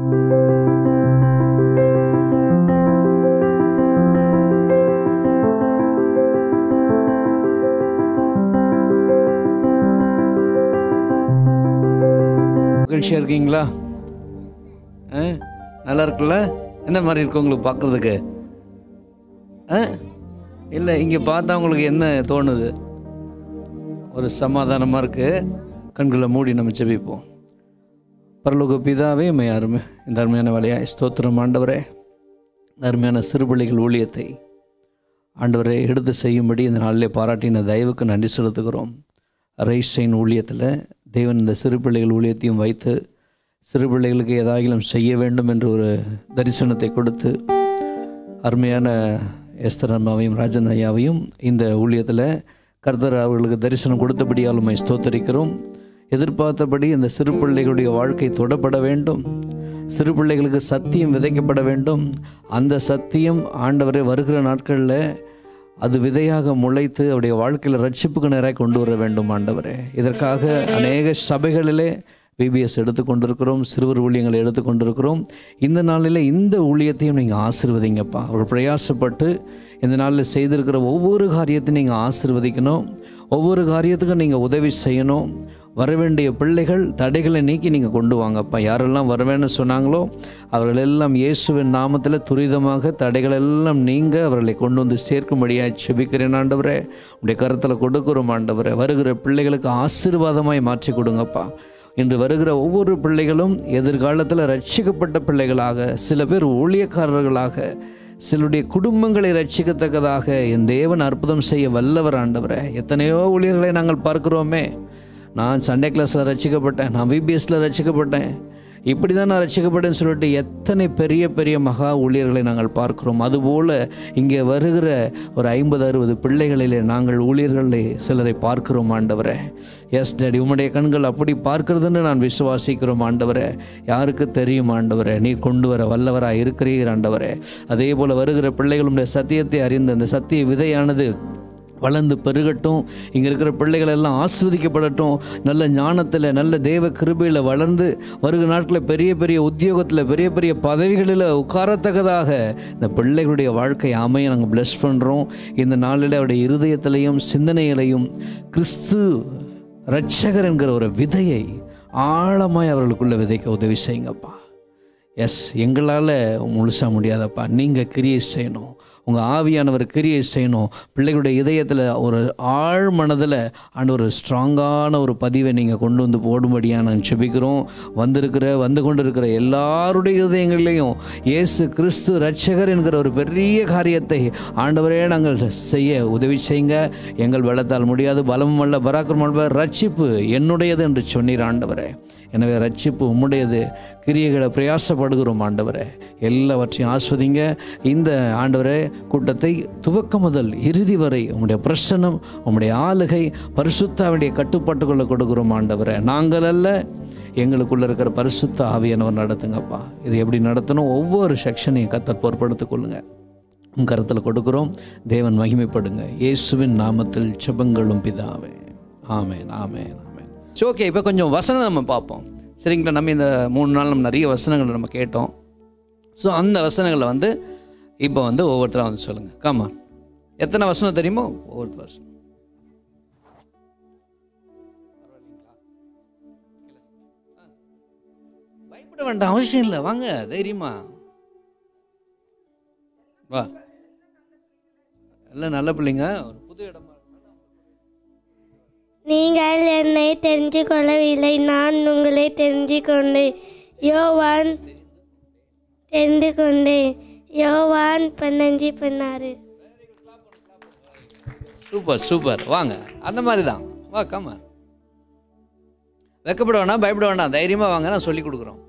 மகிழ்ச்சியாக இருக்கீங்களா? நல்லா இருக்குல்ல? என்ன மாதிரி இருக்கு உங்களுக்கு பார்க்குறதுக்கு? இல்லை, இங்கே பார்த்தா உங்களுக்கு என்ன தோணுது? ஒரு சமாதானமாக இருக்குது. கண்களை மூடி நம்ம ஜெபிப்போம். பரலோக பிதாவே, அருமை இந்த அருமையான வேலையாய் ஸ்தோத்திரம் ஆண்டவரே. இந்த அருமையான சிறுபிள்ளைகள் ஊழியத்தை ஆண்டவரே எடுத்து செய்யும்படி இந்த நாளிலே பாராட்டின தயவுக்கு நன்றி செலுத்துகிறோம். ரைசைன் ஊழியத்தில் தேவன் இந்த சிறுபிள்ளைகள் ஊழியத்தையும் வைத்து சிறுபிள்ளைகளுக்கு ஏதாகிலும் செய்ய வேண்டும் என்று ஒரு தரிசனத்தை கொடுத்து அருமையான எஸ்தர் அம்மாவையும் ராஜன் ஐயாவையும் இந்த ஊழியத்தில் கர்த்தர் அவர்களுக்கு தரிசனம் கொடுத்தபடியாலுமே ஸ்தோத்தரிக்கிறோம். எதிர்பார்த்தபடி இந்த சிறு பிள்ளைகளுடைய வாழ்க்கை தொடப்பட வேண்டும். சிறு பிள்ளைகளுக்கு சத்தியம் விதைக்கப்பட வேண்டும். அந்த சத்தியம் ஆண்டவரை வருகிற நாட்களில் அது விதையாக முளைத்து அவருடைய வாழ்க்கையில் ரட்சிப்புக்கு நேராக கொண்டு வர வேண்டும் ஆண்டவரே. இதற்காக அநேக சபைகளிலே பிபிஎஸ் எடுத்துக்கொண்டிருக்கிறோம், சிறுவர் ஊழியங்களை எடுத்துக்கொண்டிருக்கிறோம். இந்த நாளில் இந்த ஊழியத்தையும் நீங்கள் ஆசீர்வதிங்கப்பா. அவர்கள் பிரயாசப்பட்டு இந்த நாளில் செய்திருக்கிற ஒவ்வொரு காரியத்தையும் நீங்கள் ஆசீர்வதிக்கணும். ஒவ்வொரு காரியத்துக்கும் நீங்கள் உதவி செய்யணும். வரவேண்டிய பிள்ளைகள் தடைகளை நீக்கி நீங்கள் கொண்டு வாங்கப்பா. யாரெல்லாம் வரவேன்னு சொன்னாங்களோ அவர்கள் எல்லாம் இயேசுவின் நாமத்தில் துரிதமாக தடைகள் எல்லாம் நீங்க அவர்களை கொண்டு வந்து சேர்க்கும்படியாக செபிக்கிறேன் ஆண்டவரே. உடைய கருத்தில் கொடுக்குறோம் ஆண்டவரே. வருகிற பிள்ளைகளுக்கு ஆசீர்வாதமாய் மாற்றி கொடுங்கப்பா. இன்று வருகிற ஒவ்வொரு பிள்ளைகளும் எதிர்காலத்தில் ரட்சிக்கப்பட்ட பிள்ளைகளாக, சில பேர் ஊழியக்காரர்களாக, சிலருடைய குடும்பங்களை ரட்சிக்கத்தக்கதாக என் தேவன் அற்புதம் செய்ய வல்லவர் ஆண்டவரே. எத்தனையோ ஊழியர்களை நாங்கள் பார்க்கிறோமே. நான் சண்டே கிளாஸில் ரட்சிக்கப்பட்டேன், நான் விபிஎஸில் ரட்சிக்கப்பட்டேன், இப்படி தான் நான் ரட்சிக்கப்பட்டேன்னு சொல்லிட்டு எத்தனை பெரிய பெரிய மகா ஊழியர்களை நாங்கள் பார்க்கிறோம். அதுபோல் இங்கே வருகிற ஒரு 50-60 பிள்ளைகளிலே நாங்கள் ஊழியர்களை சிலரை பார்க்கிறோம் ஆண்டவரே. எஸ் டாடி, உம்முடைய கண்கள் அப்படி பார்க்கிறதுன்னு நான் விசுவாசிக்கிறோம் ஆண்டவரே. யாருக்கு தெரியும் ஆண்டவரே, நீர் கொண்டு வர வல்லவராக இருக்கிறீர் ஆண்டவரே. அதே போல் வருகிற பிள்ளைகளுடைய சத்தியத்தை அறிந்து அந்த சத்திய விதையானது வளர்ந்து பெருகட்டும். இங்கே இருக்கிற பிள்ளைகள் எல்லாம் ஆஸ்வதிக்கப்படட்டும். நல்ல ஞானத்தில், நல்ல தேவ கிருபையில் வளர்ந்து வருகிற நாட்களில் பெரிய பெரிய உத்தியோகத்தில், பெரிய பெரிய பதவிகளில் உட்காரத்தக்கதாக இந்த பிள்ளைகளுடைய வாழ்க்கை அமைய நாங்கள் பிளஸ் பண்ணுறோம். இந்த நாளில் அவருடைய இருதயத்திலையும் சிந்தனையிலையும் கிறிஸ்து இரட்சகர் என்கிற ஒரு விதையை ஆழமாய் அவர்களுக்குள்ளே விதைக்க உதவி செய்யுங்கப்பா. எஸ், எங்களால் முழுசாக முடியாதப்பா. நீங்கள் கிரியை செய்யணும். உங்கள் ஆவியானவர் கிரியை செய்யணும். பிள்ளைகளுடைய இதயத்தில் ஒரு ஆழ் மனதில் ஒரு ஸ்ட்ராங்கான ஒரு பதிவை நீங்கள் கொண்டு வந்து போடும்படியாக நாங்கள் செபிக்கிறோம். வந்து கொண்டிருக்கிற எல்லாருடைய இதயங்களையும் இயேசு கிறிஸ்து இரட்சகர் என்கிற ஒரு பெரிய காரியத்தை ஆண்டவரே நாங்கள் செய்ய உதவி செய்யுங்க. எங்கள் பலத்தால் முடியாது, பலமும் அல்ல பராக்கிரமம் அல்ல, ரட்சிப்பு என்னுடையது என்று சொன்னீர் ஆண்டவரே. எனவே ரட்சிப்பு உம்முடையது. கிரியைகளை பிரயாசப்படுகிறோம் ஆண்டவரே. எல்லாவற்றையும் ஆஸ்வதிங்க. இந்த ஆண்டவரே கூட்டத்தை துவக்கம் முதல் இறுதி வரை உம்முடைய பிரசன்னம், உம்முடைய ஆளுகை, பரிசுத்தாவுடைய கட்டுப்பாட்டுக்குள்ளே கொடுக்குறோம் ஆண்டவரே. நாங்கள் அல்ல, எங்களுக்குள்ளே இருக்கிற பரிசுத்த ஆவியானவர் நடத்துங்கப்பா. இது எப்படி நடத்தணும், ஒவ்வொரு செக்ஷனையும் கர்த்தர் பொறுப்படுத்திக் கொள்ளுங்க. உங்கள் கருத்தில் கொடுக்குறோம். தேவன் மகிமைப்படுங்க. இயேசுவின் நாமத்தில் ஜெபங்களும் பிதாவே. ஆமேன், ஆமேன், ஆமேன். சரி, ஓகே. இப்போ கொஞ்சம் வசனம் நம்ம பார்ப்போம், சரிங்களா? நம்ம இந்த 3 நாள் நம்ம நிறைய வசனங்கள் நம்ம கேட்டோம். ஸோ அந்த வசனங்களை இப்போ ஒவ்வொருத்தராக சொல்லுங்கள். காமா, எத்தனை வசனம் தெரியுமோ ஒவ்வொரு வசனம். பயப்பட வேண்டாம், அவசியம் இல்லை. வாங்க தைரியமா வா. எல்லாம் நல்ல பிள்ளைங்க. ஒரு புது இடமா. நீங்கள் என்னை தெரிஞ்சு கொள்ளவில்லை, நான் உங்களை தெரிஞ்சு கொண்டேன். யோவான் 15:16. Super super. வாங்க, அந்த மாதிரி தான். வா, காமா. வெக்கப்பட வேணாம், பயப்பட வேண்டாம், தைரியமாக வாங்க, நான் சொல்லி கொடுக்குறோம்.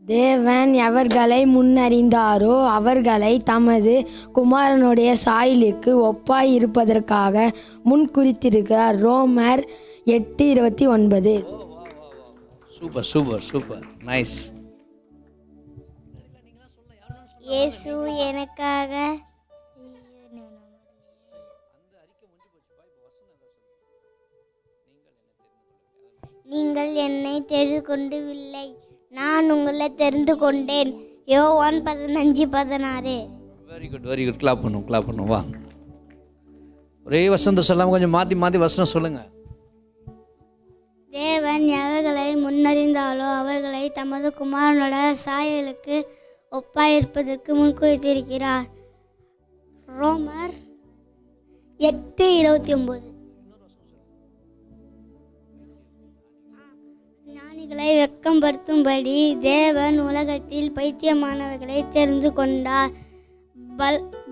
தேவன் எவர்களை முன்னறிந்தாரோ அவர்களை தமது குமாரனுடைய சாயலுக்கு ஒப்பாய் இருப்பதற்காக முன் குறித்திருக்கிறார். ரோமர் 8:29. Super super super, nice. இயேசு எனக்காக நீங்கள் என்னை தெரிந்து கொள்ளவில்லை, நான் உங்களை தெரிந்து கொண்டேன். யோவான் 15:16. Very good very good. Clap பண்ணும் வா. ஒரே வசனத்தை சொல்லாமல் கொஞ்சம் மாற்றி மாற்றி வசனம் சொல்லுங்கள். தேவன் எவர்களை முன்னறிந்தாலோ அவர்களை தமது குமாரனோட சாயலுக்கு ஒப்பாயிருப்பதற்கு முன்குறித்திருக்கிறார். ரோமர் 8:29. ஞானிகளை வெட்கப்படுத்தும்படி தேவன் உலகத்தில் பைத்தியமானவைகளை தெரிந்து கொண்டார்.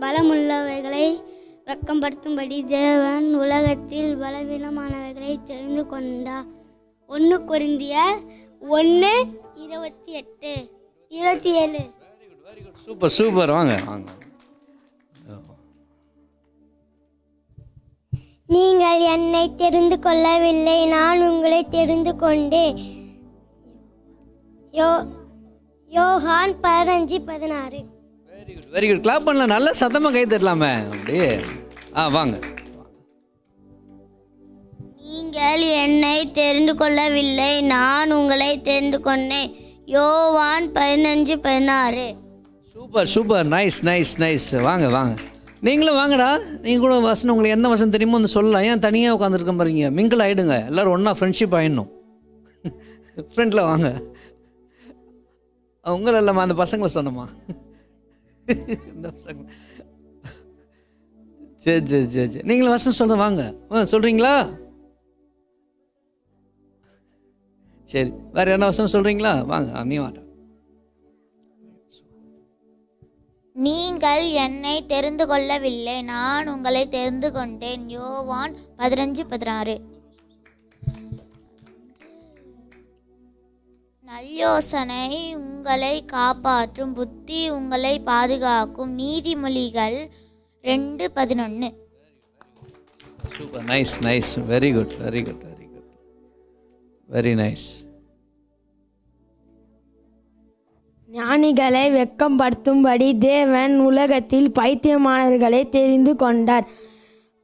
பலமுள்ளவைகளை வெட்கப்படுத்தும்படி தேவன் உலகத்தில் பலவீனமானவைகளை தெரிந்து கொண்டார். 1 கொரிந்தியர் 1:28-27. Super super. வாங்க. நீங்கள் என்னை தெரிந்து கொள்ளவில்லை, நான் உங்களை தெரிந்து கொண்டேன். யோவான் 15:16. Very good very good. Clap பண்ணலாம். நல்ல சத்தமாக கை தட்டலாமே அப்படியே. வாங்க. நீங்கள் என்னை தெரிந்து கொள்ளவில்லை, நான் உங்களை தெரிந்து கொண்டேன். யோவான் 15:16. Super super. நைஸ். வாங்க. நீங்களும் வாங்கடா. நீங்கள் கூட வசனம் உங்களுக்கு என்ன வசனம் தெரியுமோ வந்து சொல்லலாம். ஏன் தனியாக உட்காந்துருக்க பாருங்க. மிங்கிள் ஆகிடுங்க. எல்லோரும் ஒன்றா ஃப்ரெண்ட்ஷிப் ஆகிடணும். ஃப்ரெண்டில் வாங்க. உங்களை இல்லைம்மா, அந்த பசங்களை சொன்னம்மா. இந்த பசங்க. சரி. நீங்களும் வசனம் சொல்ல வாங்க. சொல்கிறீங்களா? சரி. வேறு என்ன வசனம் சொல்கிறீங்களா? வாங்க. நீ வாட்டா. நீங்கள் என்னை தெரிந்து கொள்ளவில்லை, நான் உங்களை தெரிந்து கொண்டேன். யோவான் 15:16. நல்யோசனை உங்களை காப்பாற்றும், புத்தி உங்களை பாதுகாக்கும். நீதிமொழிகள் 2:11. Super. Nice. Very good. Very nice. ஞானிகளை வெட்கப்படுத்தும்படி தேவன் உலகத்தில் பைத்தியமானவர்களை தெரிந்து கொண்டார்.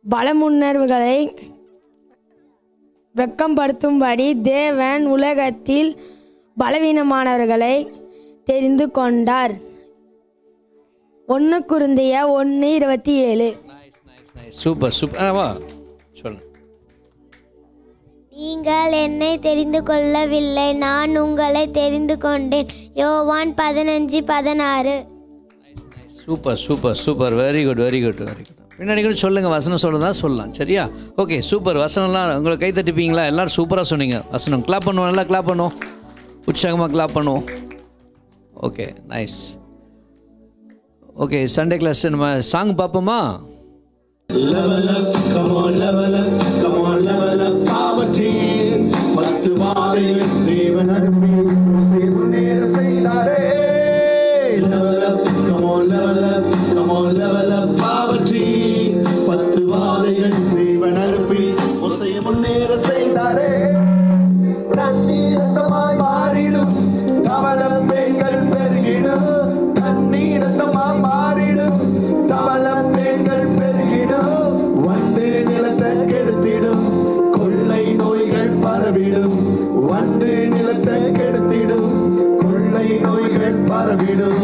பலமுன்னர்களை வெட்கப்படுத்தும்படி தேவன் உலகத்தில் பலவீனமானவர்களை தெரிந்து கொண்டார். 1 கொரிந்தியர் 1:27. சூப்பர். வா சொல்லு. நீங்கள் என்னை தெரிந்து கொள்ளவில்லை, நான் உங்களை தெரிந்து கொண்டேன். யோவான் 15:16. சூப்பர். Very good. பின்னாடி கூட சொல்லுங்கள். வசனம் சொல்லுறதா சொல்லலாம். சரியா? ஓகே. சூப்பர். வசனம்லாம் உங்களை கை தட்டிப்பீங்களா? எல்லோரும் சூப்பராக சொன்னீங்க. வசனம் கிளாப் பண்ணுவோம். நல்லா கிளாப் பண்ணுவோம். உற்சாகமாக கிளாப் பண்ணுவோம். Okay. Nice. Okay. Sunday class நம்ம சாங் பார்ப்போமா? Level up, come on, level up, come on, level up, poverty. 10 வாதைகள் தேவன் அனுப்பி முன்னேற செய்தாரே. Level up, come on, level up, come on, level up, poverty. 10 வாதைகள் தேவன் அனுப்பி முன்னேற செய்தாரே. தண்ணீர் ரத்தமாய் மாறிடும், கவலம் பெண்கள் பெருகிடும். தண்ணீர் ரத்தமாய் மாறிடும், கவலம் பெண்கள் பெருகிடும். வண்டு நிலத்தை கெடுத்திடும், கொள்ளை நோய்கள் பரவிடும். வண்டு நிலத்தை கெடுத்திடும், கொள்ளை நோய்கள் பரவிடும்.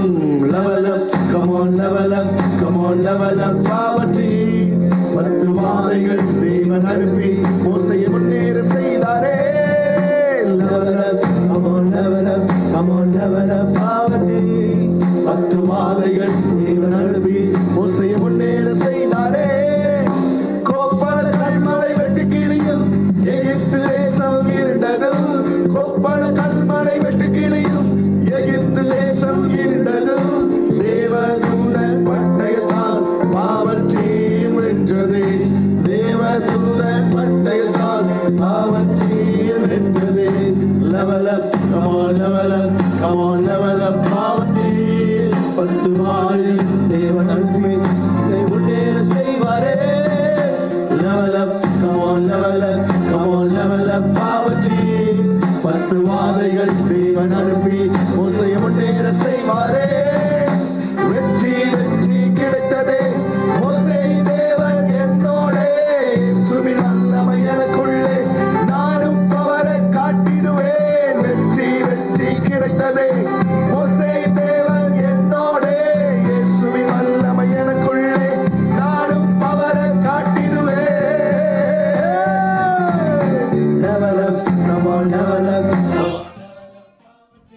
Level up, come on, level up, come on, level up, poverty. 10 வாதைகள் தேவன் அனுப்பி மோசையை முன்னேற செய்தாரே. Level up, come on, level up, come on, level up, poverty. 10 வாதைகள் தேவன் அனுப்பி மோசையை முன்னேற செய்தாரே. கோப்பள கல்மலை வெட்டு கிளியும் எகிப்து தேசம் இருண்டதும். கோப்பள கல்மலை வெட்டு கிளியும் எகிப்து தேசம் இருண்டதும். தேவதூதன் பட்டயத்தால் பாவத்தையும் வென்றதே. தேவதூதன் பட்டயத்தால் பாவத்தையும் வென்றதே. Level up, come on, level up, come on, level up, poverty. 10 வாதைகள் தேவன் அனுப்பி முன்னேற செய்வாரே. Level up, come on, level up, come on, level up, poverty. 10 வாதைகள் தேவன் அனுப்பி மோசையை முன்னேற செய்வாரே. வெற்றி கிடைத்ததே, மோசே தேவன் என்னோடே. இயேசுவின் வல்லமை எனக்குள்ளே, நானும் அவரை காட்டிடுவேன். வெற்றி கிடைத்ததே,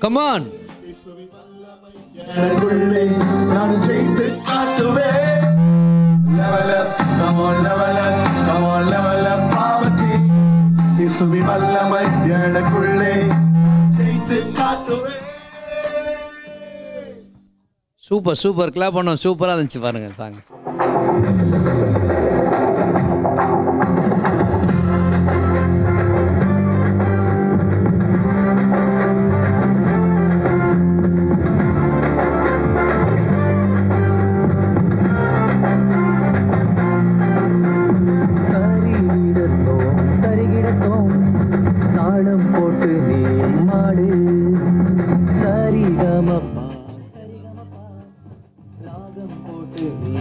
கமான். எனக்குள்ளே நான் ஜெயித்து காட்டுவேன். Level up, come on, level up, come on, level up, poverty. இயேசுவின் வல்லமை எனக்குள்ளே ஜெயித்து காட்டுவேன். சூப்பர் சூப்பர், கிளாப் பண்ணோம். சூப்பராக இருந்துச்சு பாருங்க சாங். தாளம் போட்டு நீ மாடு சரிகமப்பா ராகம் போட்டு நீ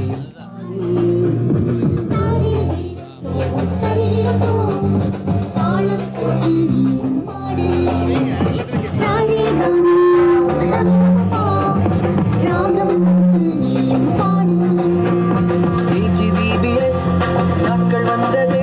நாட்கள் வந்தது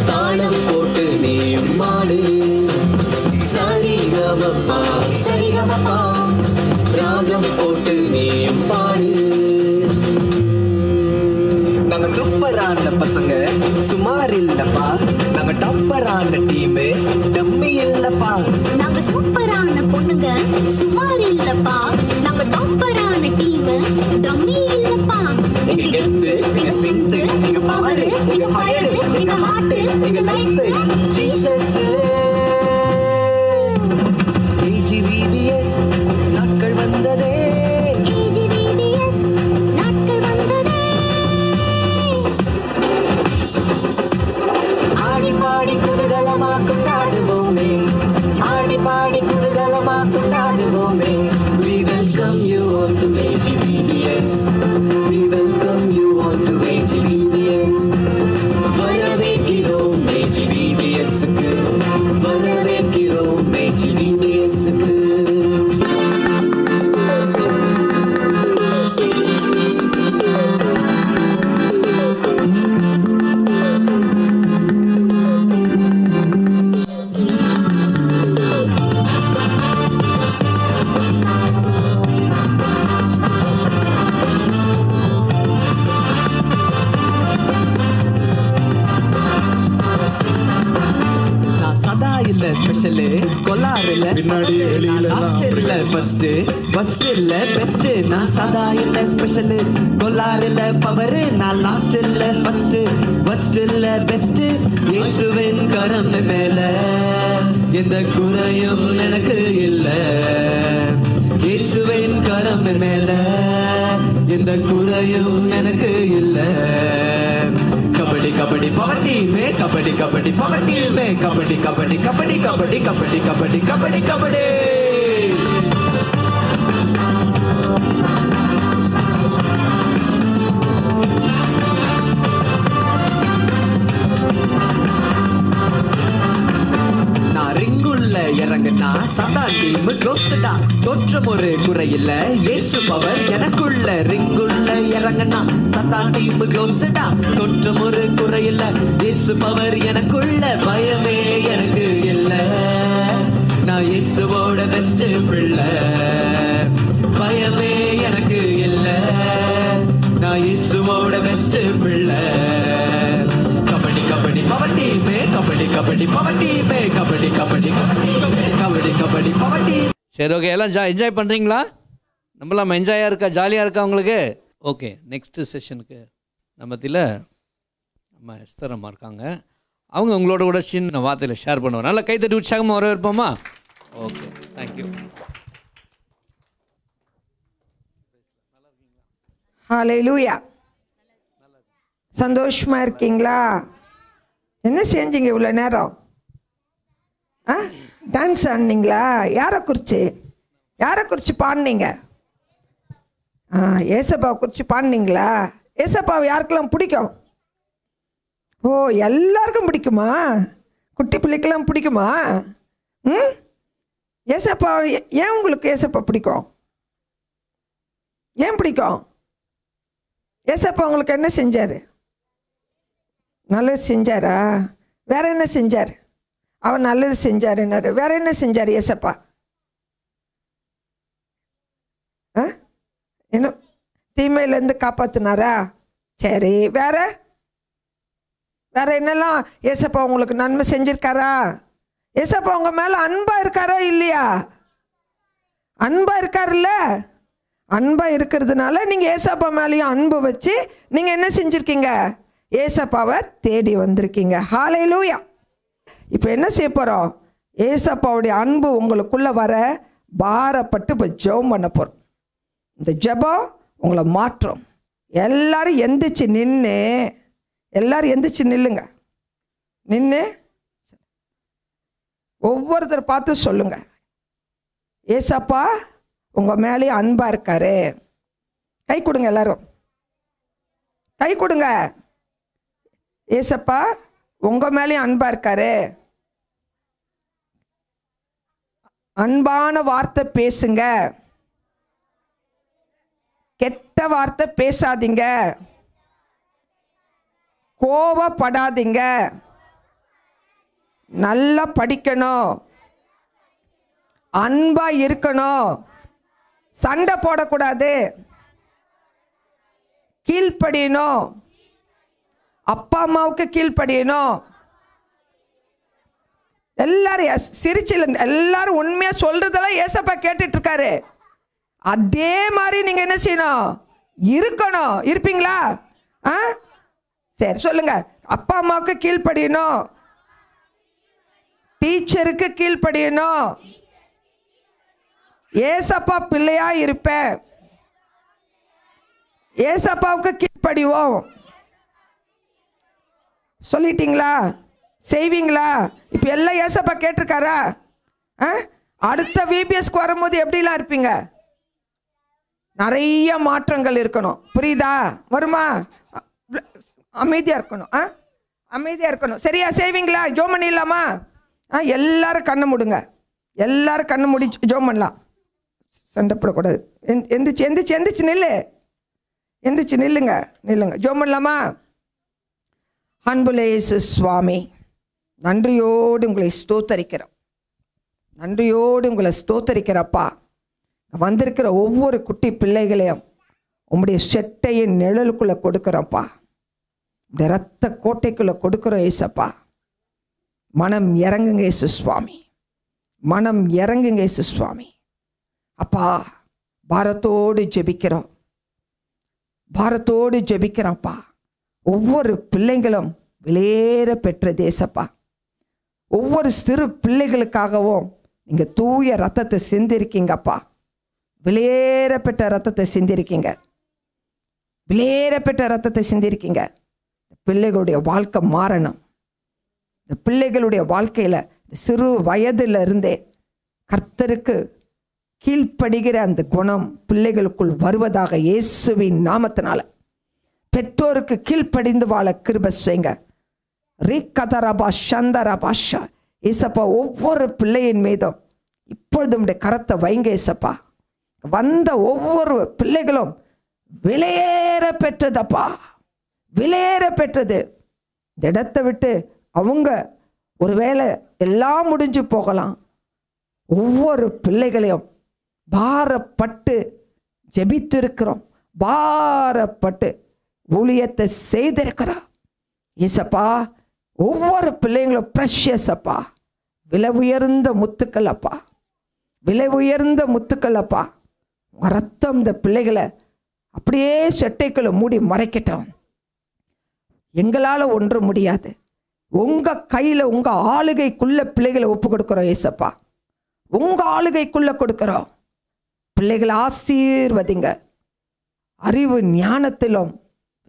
தாளம் போட்டு நீ மாடு சரிகமப்பா சரிகமப்பா ராகம் போட்டு நீ பாடு. நாங்க சூப்பரான பசங்க சுமார் இல்லப்பா, நாங்க டாப்பரான டீமு டம்மி இல்லப்பா. நாங்க சூப்பரான பொண்ணுங்க சுமார் இல்லப்பா, நாங்க டாப்பரான டீம் டம்மி இல்லப்பா. எங்க கெத்து எங்க ஸ்ட்ரெங்த் எங்க பவர் எங்க ஃபயர் எங்க ஹார்ட் எங்க லைஃப் ஜீசஸ். ஏஜிவிபிஎஸ் நாட்கள் வந்ததே AGVBS நாட்கள் வந்ததே. ஆடி பாடி குதூகலமா கொண்டாடுவோமே, ஆடி பாடி குதூகலமா கொண்டாடுவோமே. We welcome you all to AGVBS. We welcome you all to AGVBS. வரவேற்கிறோம் AGVBS-க்கு, வரவேற்கிறோம் AGVBS-க்கு. ஸ்பெஷல் கொல்லார் இல்ல பின்னாடி வெளியில லாஸ்ட் இல்ல ஃபர்ஸ்ட் ஃபர்ஸ்ட் இல்ல பெஸ்ட். நான் சதா இல்ல ஸ்பெஷல் கொல்லார் இல்ல பவர். நான் லாஸ்ட் இல்ல ஃபர்ஸ்ட் ஃபர்ஸ்ட் இல்ல பெஸ்ட். இயேசுவின் கரம் மேல எந்த குறையும் எனக்கு இல்ல. இயேசுவின் கரம் மேல எந்த குறையும் எனக்கு இல்ல. कबड्डी कबड्डी पवटी में कबड्डी कबड्डी पवटी में कबड्डी कबड्डी कबड्डी कबड्डी कबड्डी कबड्डी कबड्डी कबड्डी. நான் ரிங்குள்ள இறங்குனா சதா டீம் க்ளோஸ்டா. தோற்றம் ஒரு குறையில்ல இயேசு பவர் எனக்குள்ள. ரிங்குள்ள இறங்குனா சதா டீம் க்ளோஸ்டா. தோற்றம் ஒரு குறையில்ல இயேசு பவர் எனக்குள்ள. பயமே எனக்கு இல்ல, நான் இயேசுவோட பெஸ்ட் பிள்ளை. பயமே எனக்கு இல்ல, நான் இயேசுவோட பெஸ்ட் பிள்ளை. कबड्डी कबड्डी पवटी में कबड्डी कबड्डी पवटी में कबड्डी कबड्डी कबड्डी कबड्डी पवटी. சரி, ஓகே. எல்லாம் என்ஜாய் பண்ணுறீங்களா? நம்மளாம் என்ஜாயாக இருக்கா, ஜாலியாக இருக்கா உங்களுக்கு? ஓகே, நெக்ஸ்ட்டு செஷனுக்கு நம்மத்தில் நம்ம எஸ்தர் அம்மா இருக்காங்க. அவங்க உங்களோட கூட சின்ன வார்த்தையில் ஷேர் பண்ணுவாங்க. நல்லா கைத்தட்டி உற்சாகமாக வரவேற்போமா? Okay, thank you. ஹல்லேலூயா. சந்தோஷமா இருக்கீங்களா? என்ன செஞ்சீங்க இவ்வளோ நேரம்? டான்ஸ் ஆடினீங்களா? யாரை குறித்து பாடினீங்க? ஏசப்பாவை குறித்து பாடினீங்களா? ஏசப்பாவை யாருக்கெல்லாம் பிடிக்கும்? ஓ, எல்லாருக்கும் பிடிக்குமா? குட்டி பிள்ளைக்கெல்லாம் பிடிக்குமா? ஏசப்பா ஏன் உங்களுக்கு ஏசப்பா பிடிக்கும்? ஏன் பிடிக்கும்? ஏசப்பா உங்களுக்கு என்ன செஞ்சார்? நல்லது செஞ்சாரா? வேற என்ன செஞ்சார்? அவர் நல்லது செஞ்சார். வேற என்ன செஞ்சார் ஏசப்பா? என்ன தீமையிலேருந்து காப்பாற்றினாரா? சரி, வேற வேற என்னெல்லாம் ஏசப்பா உங்களுக்கு நன்மை செஞ்சிருக்காரா? ஏசப்பா உங்க மேல அன்பா இருக்காரா இல்லையா? அன்பா இருக்காருல்ல. அன்பா இருக்கிறதுனால நீங்க ஏசப்பா மேலேயும் அன்பு வச்சு நீங்க என்ன செஞ்சிருக்கீங்க? ஏசப்பாவை தேடி வந்திருக்கீங்க. ஹல்லேலூயா. இப்போ என்ன செய்ய போறோம்? ஏசப்பாவுடைய அன்பு உங்களுக்குள்ள வர பாரப்பட்டு இப்போ ஜெபம் பண்ண போறோம். இந்த ஜெபம் உங்களை மாற்றும். எல்லாரும் எந்திரிச்சு நில்லுங்க. நின்று ஒவ்வொருத்தர் பார்த்து சொல்லுங்க, ஏசப்பா உங்க மேலே அன்பா இருக்காரு. கை கொடுங்க, எல்லாரும் கை கொடுங்க. ஏசப்பா உங்க மேலே அன்பா இருக்காரு. அன்பான வார்த்தை பேசுங்க, கெட்ட வார்த்தை பேசாதீங்க, கோபப்படாதீங்க, நல்லா படிக்கணும், அன்பா இருக்கணும், சண்டை போடக்கூடாது, கீழ்ப்படியணும், அப்பா அம்மாவுக்கு கீழ்ப்படியணும். எல்லாரும் சிரிச்சு எல்லாரும் உண்மையா சொல்றதெல்லாம் ஏசப்பா கேட்டுட்டு இருக்காரு. அதே மாதிரி நீங்க என்ன செய்யணும்? இருக்கணும். இருப்பீங்களா? சரி சொல்லுங்க. அப்பா அம்மாவுக்கு கீழ்ப்படியணும், டீச்சருக்கு கீழ்ப்படியணும், ஏசப்பா பிள்ளையா இருப்பேன், ஏசப்பாவுக்கு கீழ்ப்படிவோம். சொல்லிட்டீங்களா? செய்வீங்களா? இப்போ எல்லாம் ஏசப்பா கேட்டிருக்காரா? அடுத்த விபிஎஸ்க்கு வரும்போது எப்படிலாம் இருப்பீங்க? நிறைய மாற்றங்கள் இருக்கணும். புரியுதா? வருமா? அமைதியா இருக்கணும். அமைதியா இருக்கணும். சரியா? செய்வீங்களா? ஜோம் பண்ணிடலாமா? எல்லாரும் கண்ணை மூடுங்க. எல்லாரும் கண்ணு மூடி ஜோம் பண்ணலாம். சண்டை போடக்கூடாது. எந்திரிச்சு எந்திரிச்சு எந்திரிச்சு நில்லுங்க. ஜோம் பண்ணலாமா? அன்புள்ள இயேசு சுவாமி, நன்றியோடு உங்களை ஸ்தோத்தரிக்கிறோம். நன்றியோடு உங்களை ஸ்தோத்தரிக்கிறப்பா. வந்திருக்கிற ஒவ்வொரு குட்டி பிள்ளைகளையும் உங்களுடைய செட்டையின் நிழலுக்குள்ளே கொடுக்குறோம்ப்பா. இந்த இரத்த கோட்டைக்குள்ளே கொடுக்குறோம் ஏசப்பா. மனம் இறங்குங்க இயேசு சுவாமி, மனம் இறங்குங்க இயேசு சுவாமி. அப்பா, பாரத்தோடு ஜெபிக்கிறோம்ப்பா. ஒவ்வொரு பிள்ளைங்களும் வெளியேற பெற்ற தேசப்பா. ஒவ்வொரு சிறு பிள்ளைகளுக்காகவும் நீங்கள் தூய ரத்தத்தை சிந்திருக்கீங்கப்பா. வெளியேறப்பட்ட ரத்தத்தை சிந்திருக்கீங்க. பிள்ளைகளுடைய வாழ்க்கை மாறணும். இந்த பிள்ளைகளுடைய வாழ்க்கையில் சிறு வயதுல இருந்தே கர்த்தருக்கு கீழ்ப்படுகிற அந்த குணம் பிள்ளைகளுக்குள் வருவதாக இயேசுவின் நாமத்தினால பெற்றோருக்கு கீழ்ப்படிந்து வாழ கிருபை செய்யுங்க. ரீகதரபா சந்தரபாஷா ஏசப்பா, ஒவ்வொரு பிள்ளையின் மீதும் இப்பொழுது உடைய கரத்தை வைங்க ஏசப்பா. வந்த ஒவ்வொரு பிள்ளைகளும் வெளியேற பெற்றதப்பா, வெளியேற பெற்றது. இந்த இடத்தை விட்டு அவங்க ஒருவேளை எல்லாம் முடிஞ்சு போகலாம். ஒவ்வொரு பிள்ளைகளையும் பாரப்பட்டு ஜெபித்து இருக்கிறோம், பாரப்பட்டு ஊழியத்தை செய்திருக்கிறோம் ஏசப்பா. ஒவ்வொரு பிள்ளைங்களும் ப்ரெஷியஸ் அப்பா, விலை உயர்ந்த முத்துக்கள் அப்பா, விலை உயர்ந்த முத்துக்கள் அப்பா. ரத்தம் இந்த பிள்ளைகளை அப்படியே செட்டைக்குள்ள மூடி மறைக்கட்டும். எங்களால் ஒன்று முடியாது. உங்க கையில், உங்க ஆளுகைக்குள்ள பிள்ளைகளை ஒப்பு கொடுக்குறோம் ஏசப்பா. உங்க ஆளுகைக்குள்ள கொடுக்குறோம். பிள்ளைகளை ஆசீர்வதிங்க. அறிவு ஞானத்திலும்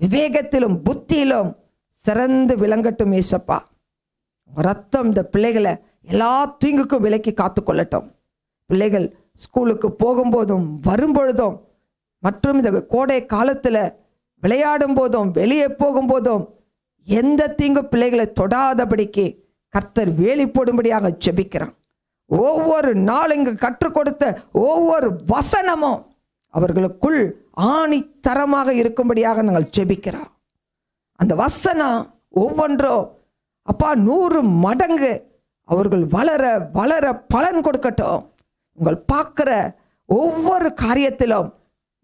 விவேகத்திலும் புத்தியிலும் சிறந்து விளங்கட்டும் ஏசப்பா. ரத்தம் இந்த பிள்ளைகளை எல்லா தீங்குக்கும் விலக்கி காத்துக்கொள்ளட்டும். பிள்ளைகள் ஸ்கூலுக்கு போகும்போதும் வரும்பொழுதும் மற்றும் இந்த கோடை காலத்தில் விளையாடும் போதும் வெளியே போகும்போதும் எந்த தீங்கு பிள்ளைகளை தொடாதபடிக்கு கர்த்தர் வேலி போடும்படியாக ஜெபிக்கிறான். ஒவ்வொரு நாள் இங்கு கற்றுக் கொடுத்த ஒவ்வொரு வசனமும் அவர்களுக்குள் ஆணித்தரமாக இருக்கும்படியாக நாங்கள் ஜெபிக்கிறோம். அந்த வசனம் ஒவ்வொன்றும் அப்பா 100 மடங்கு அவர்கள் வளர வளர பலன் கொடுக்கட்டும். உங்கள் பார்க்கிற ஒவ்வொரு காரியத்திலும்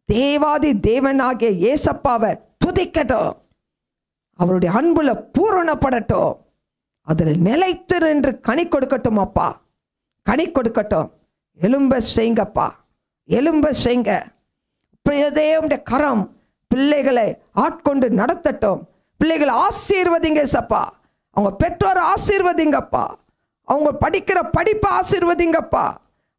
தேவாதி தேவனாகிய ஏசப்பாவை துதிக்கட்டும். அவருடைய அன்புல பூரணப்படட்டும். அதில் நிலைத்து நின்று கனி கொடுக்கட்டும். அப்பா கனி கொடுக்கட்டும். எலும்ப செய்யுங்கப்பா, எலும்ப செய்யுங்க. தேவனுடைய கரம் பிள்ளைகளை ஆட்கொண்டு நடத்தட்டும். பிள்ளைகளை ஆசீர்வதிங்க சப்பா. அவங்க பெற்றோரை ஆசீர்வதிங்கப்பா. அவங்க படிக்கிற படிப்பை ஆசீர்வதிங்கப்பா.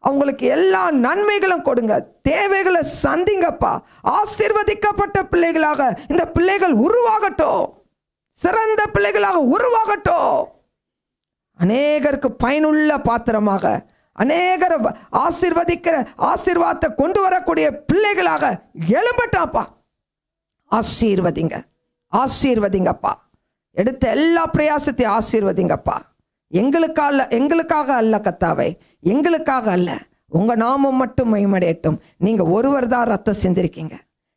அவங்களுக்கு எல்லா நன்மைகளும் கொடுங்க. தேவைகளை சந்திங்கப்பா. ஆசீர்வதிக்கப்பட்ட பிள்ளைகளாக இந்த பிள்ளைகள் உருவாகட்டும். சிறந்த பிள்ளைகளாக உருவாகட்டும். அநேகருக்கு பயனுள்ள பாத்திரமாக, அநேகரை ஆசீர்வதிக்கிற ஆசீர்வாதத்தை கொண்டு வரக்கூடிய பிள்ளைகளாக எழும்பட்டாப்பா. ஆசீர்வதிங்க, ஆசீர்வதிங்கப்பா. எடுத்த எல்லா பிரயாசத்தையும் ஆசீர்வதிங்கப்பா. எங்களுக்காக அல்ல கத்தாவை, எங்களுக்காக அல்ல. உங்க நாமம் மட்டும் மகிமையடையட்டும். நீங்க ஒருவர் தான் ரத்தம் சிந்திருக்கீங்க.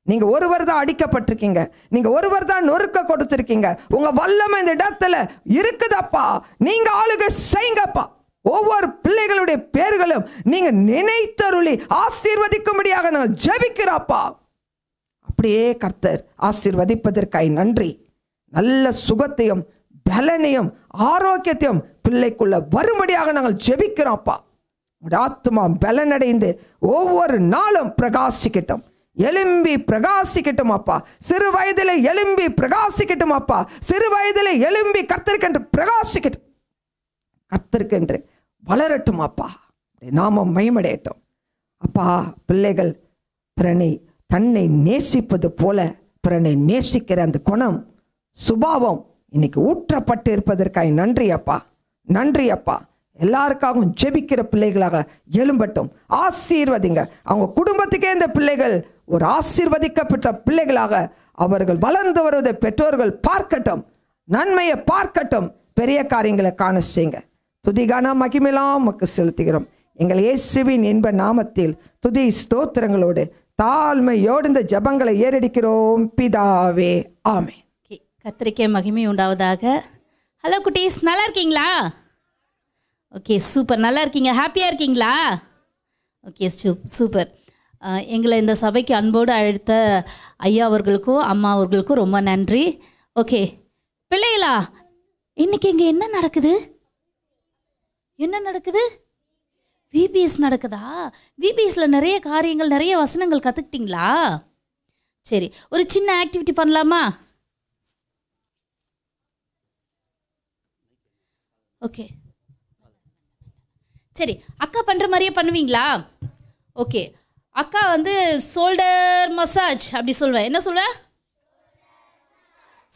நீங்க ஒருவர் தான் அடிக்கப்பட்டிருக்கீங்க. நீங்க ஒருவர் தான் நொறுக்க கொடுத்திருக்கீங்க. உங்க வல்லமை இந்த இடத்துல இருக்குதப்பா. நீங்க ஆளுகை செய்யுங்கப்பா. ஒவ்வொரு பிள்ளைகளுடைய பேர்களும் நீங்க நினைத்தருளி ஆசீர்வதிக்கும்படியாக நான் ஜெபிக்கிறப்பா. அப்படியே கர்த்தர் ஆசீர்வதிப்பதற்காய் நன்றி. நல்ல சுகத்தையும் பலனையும் ஆரோக்கியத்தையும் பிள்ளைக்குள்ள வரும்படியாக நாங்கள் ஜெபிக்கிறோம்ப்பா. ஆத்மா பலனடைந்து ஒவ்வொரு நாளும் பிரகாசிக்கட்டும், எலும்பி பிரகாசிக்கட்டும் அப்பா. சிறு வயதில் எலும்பி பிரகாசிக்கட்டும் அப்பா. சிறு வயதில் எலும்பி கர்த்தருக்கென்று பிரகாசிக்கட்டும், கர்த்தருக்கென்று வளரட்டும் அப்பா. நாமம் மகிமையடையட்டும் அப்பா. பிள்ளைகள் பிறனை தன்னை நேசிப்பது போல பிறனை நேசிக்கிற அந்த குணம் சுபாவம் இன்னைக்கு ஊற்றப்பட்டு இருப்பதற்காக நன்றி அப்பா, நன்றி அப்பா. எல்லாருக்காகவும் ஜெபிக்கிற பிள்ளைகளாக எழும்பட்டும். ஆசீர்வதிங்க. அவங்க குடும்பத்துக்கே இந்த பிள்ளைகள் ஒரு ஆசீர்வதிக்கப்பட்ட பிள்ளைகளாக அவர்கள் வளர்ந்து வருவதை பெற்றோர்கள் பார்க்கட்டும், நன்மையை பார்க்கட்டும், பெரிய காரியங்களை காண செய்யுங்க. துதிகான மகிமையெல்லாம் உமக்கு செலுத்துகிறோம். எங்கள் இயேசுவின் இன்ப நாமத்தில் துதி ஸ்தோத்திரங்களோடு தாழ்மையோடு இந்த ஜபங்களை ஏறடிக்கிறோம் பிதாவே, ஆமென். கர்த்தருக்கே மகிமை உண்டாவதாக. ஹலோ குட்டீஸ், நல்லா இருக்கீங்களா? Okay, super. நல்லா இருக்கீங்க? ஹாப்பியாக இருக்கீங்களா? Okay, super. எங்களை இந்த சபைக்கு அன்போடு அழைத்த ஐயா அவர்களுக்கும் அம்மா அவர்களுக்கும் ரொம்ப நன்றி. ஓகே பிள்ளைகளா, இன்னைக்கு இங்கே என்ன நடக்குது? என்ன நடக்குது? விபிஎஸ் நடக்குதா? விபிஎஸ்ல நிறைய காரியங்கள், நிறைய வசனங்கள் கற்றுக்கிட்டீங்களா? சரி, ஒரு சின்ன ஆக்டிவிட்டி பண்ணலாமா? ஓகே சரி, அக்கா பண்ணுற மாதிரியே பண்ணுவீங்களா? ஓகே, அக்கா வந்து ஷோல்டர் மசாஜ் அப்படி சொல்வேன். என்ன சொல்வேன்?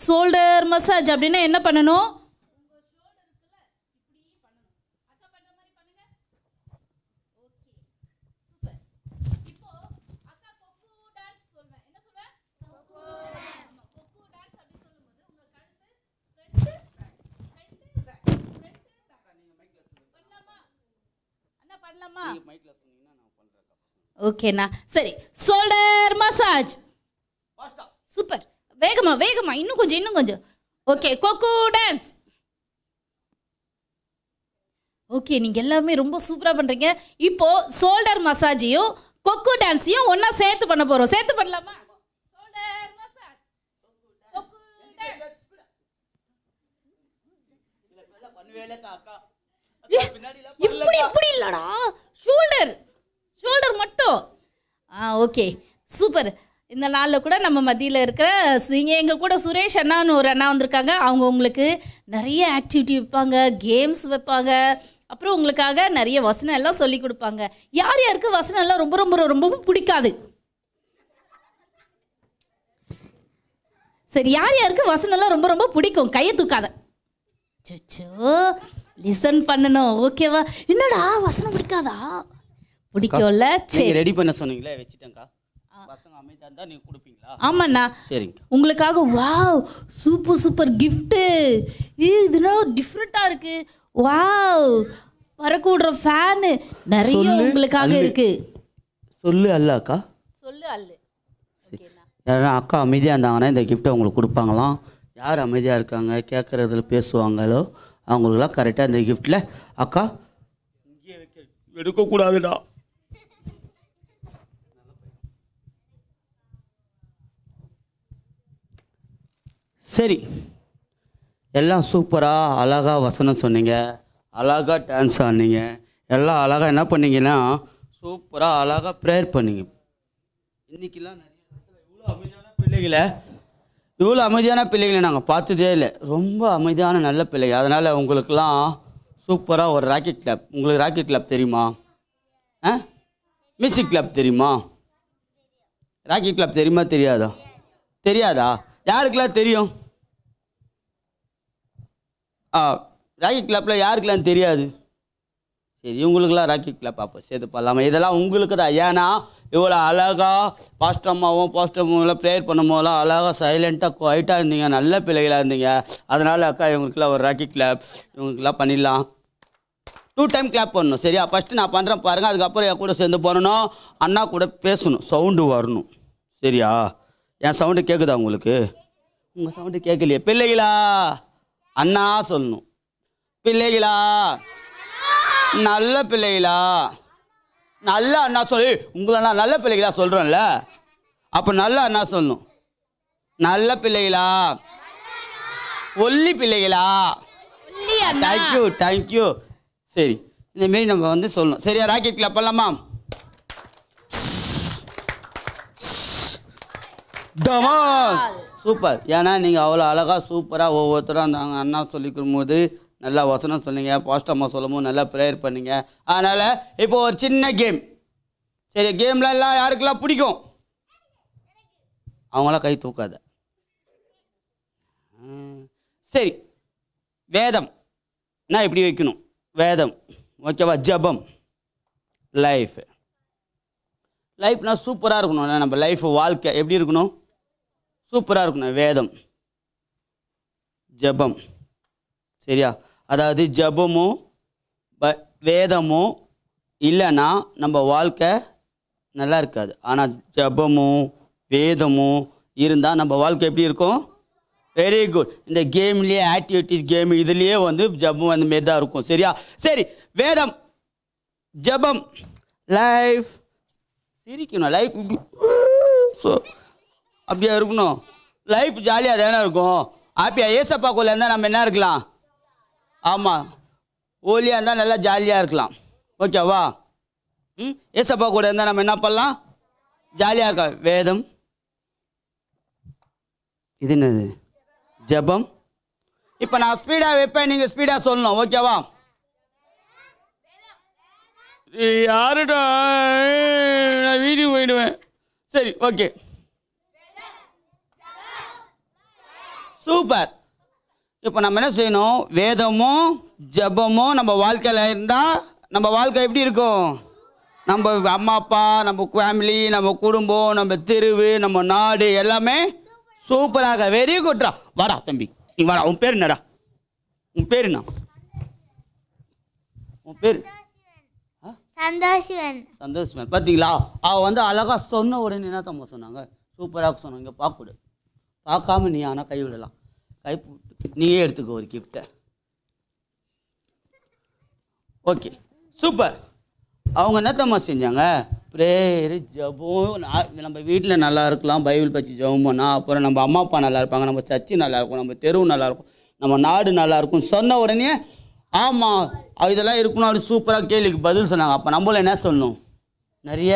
ஷோல்டர் மசாஜ் அப்படின்னா என்ன பண்ணணும்? ஓகேண்ணா, சரி. Shoulder massage. சூப்பர். வேகமா வேகமா, இன்னும் கொஞ்சம். ஓகே, கொக்கு டான்ஸ். ஓகே, நீங்க எல்லாமே ரொம்ப சூப்பரா பண்றீங்க. இப்போ ஷோல்டர் மசாஜையும் கொக்கு டான்ஸையும் ஒன்னா சேர்த்து பண்ண போறோம். சேர்த்து பண்ணலாமா? ஷோல்டர் மசாஜ், கொக்கு டான்ஸ். இப்படி இல்லடா, ஷோல்டர் மட்டும். Okay, super. இந்த நாளில் கூட நம்ம மத்தியில் இருக்கிற எங்கள் கூட சுரேஷ் அண்ணான்னு ஒரு அண்ணா வந்திருக்காங்க. அவங்க உங்களுக்கு நிறைய ஆக்டிவிட்டி வைப்பாங்க, கேம்ஸ் வைப்பாங்க, அப்புறம் உங்களுக்காக நிறைய வசனம் எல்லாம் சொல்லி கொடுப்பாங்க. யார் யாருக்கு வசனம் எல்லாம் ரொம்ப ரொம்ப ரொம்ப பிடிக்காது? சரி, யார் யாருக்கு வசனம் எல்லாம் ரொம்ப ரொம்ப பிடிக்கும்? கையை தூக்காத. சோ, லிசன் பண்ணணும். ஓகேவா? என்னடா வசனம் பிடிக்காதா? பிடிக்கும்ல. சரி, ரெடி பண்ண சொன்னீங்களே, வச்சிட்டேன்க்கா. பசங்க அமைதியா இருந்தா நீங்க கொடுப்பீங்களா? ஆமாண்ணா. சரிங்க. உங்களுக்காக வாவ் சூப்பர் கிஃப்ட்டு. இதுனா டிஃப்ரெண்ட்டாக இருக்கு. வாவ் பறக்கூடுற ஃபேனு நிறைய உங்களுக்காக இருக்கு. சொல்லு அல்ல அக்கா. சொல்லு அல்லு. யாரா அக்கா அமைதியாக இருந்தாங்கன்னா இந்த கிஃப்ட்டை உங்களுக்கு கொடுப்பாங்களாம். யார் அமைதியாக இருக்காங்க கேட்குறதுல பேசுவாங்களோ அவங்களுக்குலாம் கரெக்டாக இந்த கிஃப்ட்டில் அக்கா இங்கே எடுக்கக்கூடாதுடா. சரி, எல்லாம் சூப்பராக அழகாக வசனம் சொன்னீங்க, அழகாக டான்ஸ் ஆடினீங்க, எல்லாம் அழகாக என்ன பண்ணீங்கன்னா சூப்பராக அழகாக ப்ரேயர் பண்ணீங்க. இன்றைக்கெல்லாம் நிறைய இவ்வளோ அமைதியான பிள்ளைகளை நாங்கள் பார்த்ததே இல்லை. ரொம்ப அமைதியான நல்ல பிள்ளைங்க. அதனால் உங்களுக்கெல்லாம் சூப்பராக ஒரு ராக்கெட் கிளப். உங்களுக்கு ராக்கெட் கிளப் தெரியுமா? மியூசிக் கிளப் தெரியுமா? ராக்கெட் கிளப் தெரியுமா? தெரியாதா? யாருக்கெல்லாம் தெரியும்? ராக்கெட் கிளப்பில் யாருக்கெல்லாம் தெரியாது? சரி, இவங்களுக்கெல்லாம் ராக்கெட் கிளப் அப்போ சேர்த்து பண்ணலாமா? இதெல்லாம் உங்களுக்கு தான். ஏன்னா இவ்வளோ அழகாக பாஸ்டம்மாவும் ப்ரேயர் பண்ணும் போதெல்லாம் அழகாக சைலண்ட்டாக குவைட்டாக இருந்தீங்க, நல்ல பிள்ளைகளாக இருந்தீங்க. அதனால் அக்கா இவங்களுக்குலாம் ஒரு ராக்கெட் கிளப் இவங்களுக்குலாம் பண்ணிடலாம். 2 டைம் கிளாப் பண்ணணும். சரியா? ஃபஸ்ட்டு நான் பண்ணுறேன் பாருங்கள். அதுக்கப்புறம் என் கூட சேர்ந்து பண்ணணும். அண்ணா கூட பேசணும், சவுண்டு வரணும். சரியா? என் சவுண்டு கேட்குதா உங்களுக்கு? உங்கள் சவுண்டு கேட்கலையே. பிள்ளைகளா அண்ணா சொல்லணும். பிள்ளைகளா நல்ல பிள்ளைகளா நல்ல அண்ணா சொல்லி உங்களை நான் நல்ல பிள்ளைகளா சொல்கிறேன்ல, அப்போ நல்ல அண்ணா சொல்லணும். நல்ல பிள்ளைகளா ஒல்லி பிள்ளைகளா. தேங்க்யூ. சரி, இந்தமாரி நம்ம வந்து சொல்லணும். சரியா? ராக்கெட் கிளப் பண்ணலாமா? சூப்பர். ஏன்னா நீங்கள் அவ்வளோ அழகாக சூப்பராக ஒவ்வொருத்தரும் அந்த அண்ணா சொல்லிக்கும் போது நல்லா வசனம் சொன்னீங்க, பாஸ்டர் அம்மா சொல்லும் போது நல்லா ப்ரேயர் பண்ணீங்க. அதனால் இப்போ ஒரு சின்ன கேம். சரி, கேம்ல எல்லாம் யாருக்கெல்லாம் பிடிக்கும்? அவங்களாம் கை தூக்காத. சரி, வேதம் நான் எப்படி வைக்கணும்? வேதம் ஓகேவா? ஜபம். லைஃப்னா சூப்பராக இருக்கணும். நம்ம லைஃப் வாழ்க்கை எப்படி இருக்கணும்? சூப்பராக இருக்கணும். வேதம், ஜபம். சரியா? அதாவது ஜபமும் வேதமும் இல்லைன்னா நம்ம வாழ்க்கை நல்லா இருக்காது. ஆனால் ஜபமும் வேதமும் இருந்தால் நம்ம வாழ்க்கை எப்படி இருக்கும்? Very good. இந்த கேம்லேயே ஆக்டிவிட்டிஸ் கேம் இதுலேயே வந்து ஜபம் அந்த மாரி தான் இருக்கும். சரியா? சரி, வேதம், ஜபம், லைஃப். சிரிக்கணும். லைஃப் ஸோ அப்படியா இருக்கணும். லைஃப் ஜாலியாக தானே இருக்கும். ஹாப்பியாக ஏசப்பாக்குள்ளே இருந்தால் நம்ம என்ன இருக்கலாம்? ஆமாம், ஓலியாக இருந்தால் நல்லா ஜாலியாக இருக்கலாம். ஓகேவா? ஏசப்பா கூட இருந்தால் நம்ம என்ன பண்ணலாம்? ஜாலியாக இருக்கலாம். வேதம், இது என்னது? ஜபம். இப்போ நான் ஸ்பீடாக வைப்பேன், நீங்கள் ஸ்பீடாக சொல்லணும். ஓகேவா? யாருடா, நான் வீட்டுக்கு போயிடுவேன். சரி, ஓகே, சூப்பர். இப்போ நம்ம என்ன செய்யணும்? வேதமும் ஜபமும் நம்ம வாழ்க்கையில் இருந்தால் நம்ம வாழ்க்கை எப்படி இருக்கும்? நம்ம அம்மா அப்பா, நம்ம ஃபேமிலி, நம்ம குடும்பம், நம்ம தெருவு, நம்ம நாடு எல்லாமே சூப்பராக. வெரி குட்ரா. வாடா தம்பி, நீ வாடா. உன் பேர் என்னடா? உன் பேர் என்ன? உன் பேர் சந்தோஷ். பார்த்தீங்களா? அவள் வந்து அழகாக சொன்ன உடனே என்ன தம்மா சொன்னாங்க? சூப்பராக சொன்னாங்க. பார்க்கக்கூடாது, பார்க்காம நீ ஆனால் கை விடலாம். கை நீயே எடுத்துக்கோ ஒரு கிஃப்டை. Okay, super. அவங்க என்னத்தம்மா செஞ்சாங்க? ப்ரேயரு, ஜபம். நம்ம வீட்டில் நல்லா இருக்கலாம், பைபிள் பற்றி ஜபம் பண்ணால். அப்புறம் நம்ம அம்மா அப்பா நல்லா இருப்பாங்க, நம்ம சர்ச்சு நல்லா இருக்கும், நம்ம தெருவு நல்லாயிருக்கும், நம்ம நாடு நல்லாயிருக்கும். சொன்ன உடனே ஆமாம் இதெல்லாம் இருக்கணும் அப்படி சூப்பராக கேள்விக்கு பதில் சொன்னாங்க. அப்போ நம்மள என்ன சொல்லணும்? நிறைய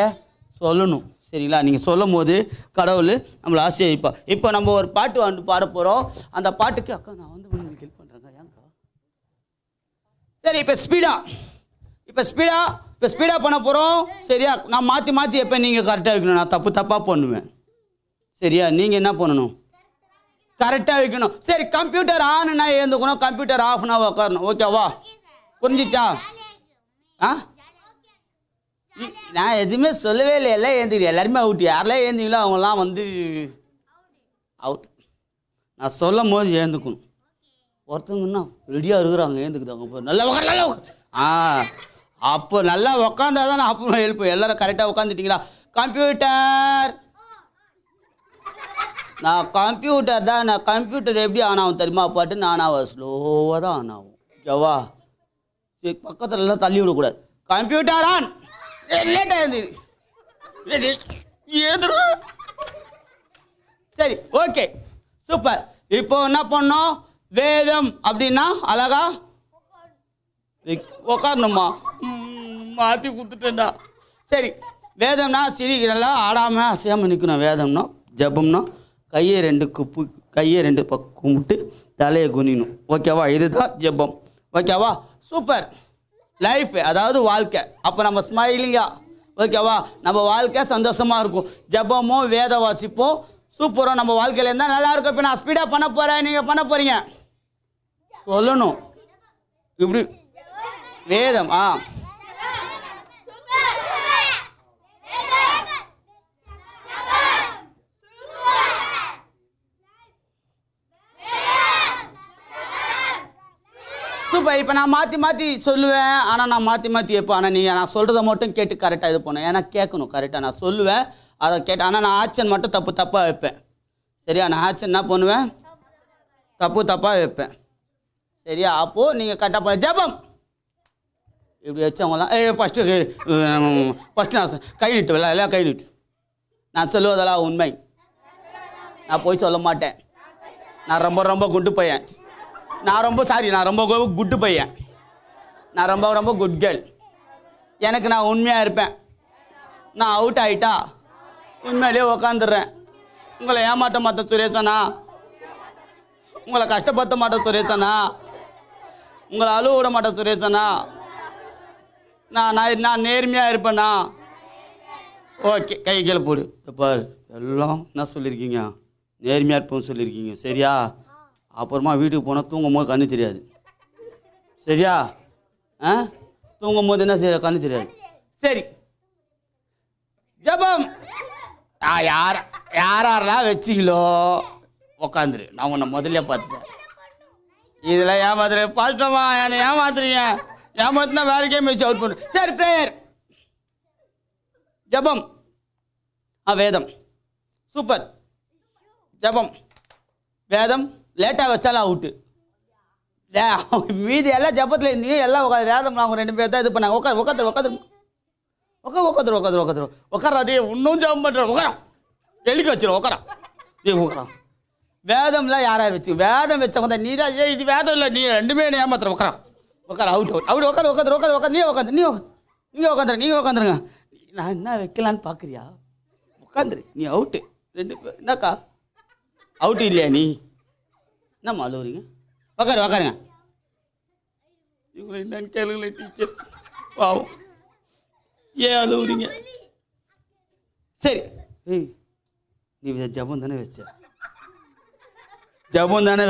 சொல்லணும். சரிங்களா? நீங்கள் சொல்லும் போது கடவுள் நம்மளை ஆசீர்வதிப்பா. இப்போ நம்ம ஒரு பாட்டு வந்து பாட போகிறோம். அந்த பாட்டுக்கு அக்கா நான் வந்து உங்களுக்கு ஹெல்ப் பண்ணுறேங்க. ஏன்க்கா? சரி, இப்போ ஸ்பீடாக பண்ண போகிறோம். சரியா? நான் மாற்றி எப்போ நீங்கள் கரெக்டாக வைக்கணும். நான் தப்பாக பண்ணுவேன். சரியா? நீங்கள் என்ன பண்ணணும்? கரெக்டாக வைக்கணும். சரி, கம்ப்யூட்டர் ஆனுன்னா எழுந்துக்கணும், கம்ப்யூட்டர் ஆஃப்னா உட்காரணும். ஓகேவா? புரிஞ்சிச்சா? நான் எதுவுமே சொல்லவே இல்லை. எல்லாம் ஏந்திக்கிறேன், எல்லாருமே அவுட். யாரெல்லாம் ஏந்திங்களோ அவங்களாம் வந்து அவுட். நான் சொல்லும் போது ஏந்துக்கணும். ஒருத்தவங்கன்னா ரெடியாக இருக்கிறாங்க, ஏந்துக்குதாங்க. நல்லா உட்கார், நல்லா அப்போ நல்லா உக்காந்தா தான் நான் அப்புறம் எழுப்பேன். எல்லாரும் கரெக்டாக உட்காந்துட்டீங்களா? கம்ப்யூட்டர், நான் கம்ப்யூட்டர் தான். நான் கம்ப்யூட்டர் எப்படி ஆன் ஆகும் தெரியுமா? பாட்டு நான் ஸ்லோவாக தான் ஆன் ஆகும். ஓகேவா? சரி, பக்கத்துல எல்லாம் தள்ளி விடக்கூடாது. Computer on. லேட்டாக எழுந்துரு. சரி, ஓகே, சூப்பர். இப்போ என்ன பண்ணோம்? வேதம் அப்படின்னா அழகா உக்காரணுமா? மாற்றி கொடுத்துட்டேன்டா. சரி, வேதம்னா சிரிக்கிறெல்லாம் ஆடாமல் அசையாமல் நிற்கணும். வேதம்னா ஜபம்னா கையை ரெண்டு பக்கம் கும்பிட்டு தலையை குனிணும். ஓகேவா? இதுதான் ஜபம். ஓகேவா? சூப்பர். லைஃப் அதாவது வாழ்க்கை. அப்போ நம்ம ஸ்மைலிங்கா, ஓகேவா, நம்ம வாழ்க்கை சந்தோஷமாக இருக்கும். ஜபமும் வேத வாசிப்போம் சூப்பராக நம்ம வாழ்க்கையில் இருந்தால் நல்லா இருக்கும். இப்போ நான் ஸ்பீடாக பண்ண போகிறேன், நீங்கள் பண்ண போகிறீங்க. சொல்லணும் இப்படி வேதம். சூப்பர். இப்போ நான் மாற்றி சொல்லுவேன். ஆனால் நான் மாற்றி வைப்பேன். ஆனால் நீங்கள் நான் சொல்கிறத மட்டும் கேட்டு கரெக்டாக இது பண்ணேன். ஏன்னா கேட்கணும் கரெக்டாக. நான் சொல்லுவேன், அதை கேட்டேன். ஆனால் நான் ஆக்ஷன் மட்டும் தப்பாக வைப்பேன். சரியா? நான் ஆக்ஷன் என்ன பண்ணுவேன்? தப்பாக வைப்பேன். சரியா? அப்போது நீங்கள் கரெக்டாக பண்ண. ஜபம் இப்படி வச்சவங்களாம் ஃபஸ்ட்டு நான் கை நீட்டு, எல்லாம் கை நீட்டு. நான் சொல்லுவதெல்லாம் உண்மை, நான் போய் சொல்ல மாட்டேன். நான் ரொம்ப குட்டு பையன். நான் ரொம்ப குட்டு பையன். நான் ரொம்ப குட் கேர்ள். எனக்கு நான் உண்மையாக இருப்பேன். நான் அவுட் ஆகிட்டா உண்மையிலேயே உக்காந்துடுறேன். உங்களை ஏமாட்ட மாட்டேன் சுரேசனா, உங்களை கஷ்டப்படுத்த மாட்டேன் சுரேசனா, உங்களை அழுவ விட மாட்டேன் சுரேசனா. நான் நேர்மையாக இருப்பேண்ணா. ஓகே, கை கீழே போடு. பாரு, எல்லாம் என்ன சொல்லியிருக்கீங்க? நேர்மையாக இருப்போம்னு சொல்லியிருக்கீங்க. சரியா? அப்புறமா வீட்டுக்கு போனால் தூங்கும் போது கண்ணு தெரியாது. சரியா? தூங்கும் போது என்ன செய்ய கண்ணு தெரியாது. சரி, ஜபம் யாரெல்லாம் வச்சிங்களோ உக்காந்துரு. நான் உன்னை முதல்ல பார்த்துட்டேன். இதில் ஏமாத்துறேன் பாஸ்டமா, என்னை ஏமாத்துறீங்க. ஏமாத்தினா வேற கேம் வச்சு அவுட் பண்ணு. சரி, ப்ரேயர், ஜபம், வேதம். சூப்பர். ஜபம் வேதம் லேட்டாக வச்சாலும் அவுட்டு. மீதி எல்லாம் ஜபத்தில் இருந்தீங்க, எல்லாம் வேதம் அவங்க 2 பேர் தான் இது பண்ணாங்க. உட்காராதே, இன்னும் ஜபம் பண்ணுறேன். உட்காரம் எழுக்க வச்சிடும். உட்காரம் வேதம்லாம் யார் வச்சு? வேதம் வச்சவங்க தான். நீ தான். இது வேதம் இல்லை, நீ 2 பேரும் ஏமாத்துற. உட்கார அவுட். நீங்கள் உட்காந்துருங்க. நான் என்ன வைக்கலான்னு பார்க்குறியா? உட்காந்துரு, நீ அவுட்டு. 2 பேர் என்னக்கா அவுட்டு இல்லையா? நீ என்னம்மா அழுவுறீங்க? உட்காருங்க. இவங்களை என்னன்னு கேளுங்களேன் டீச்சர். பாவம், ஏன் அழுவுறீங்க? சரி, நீ ஜபம் தானே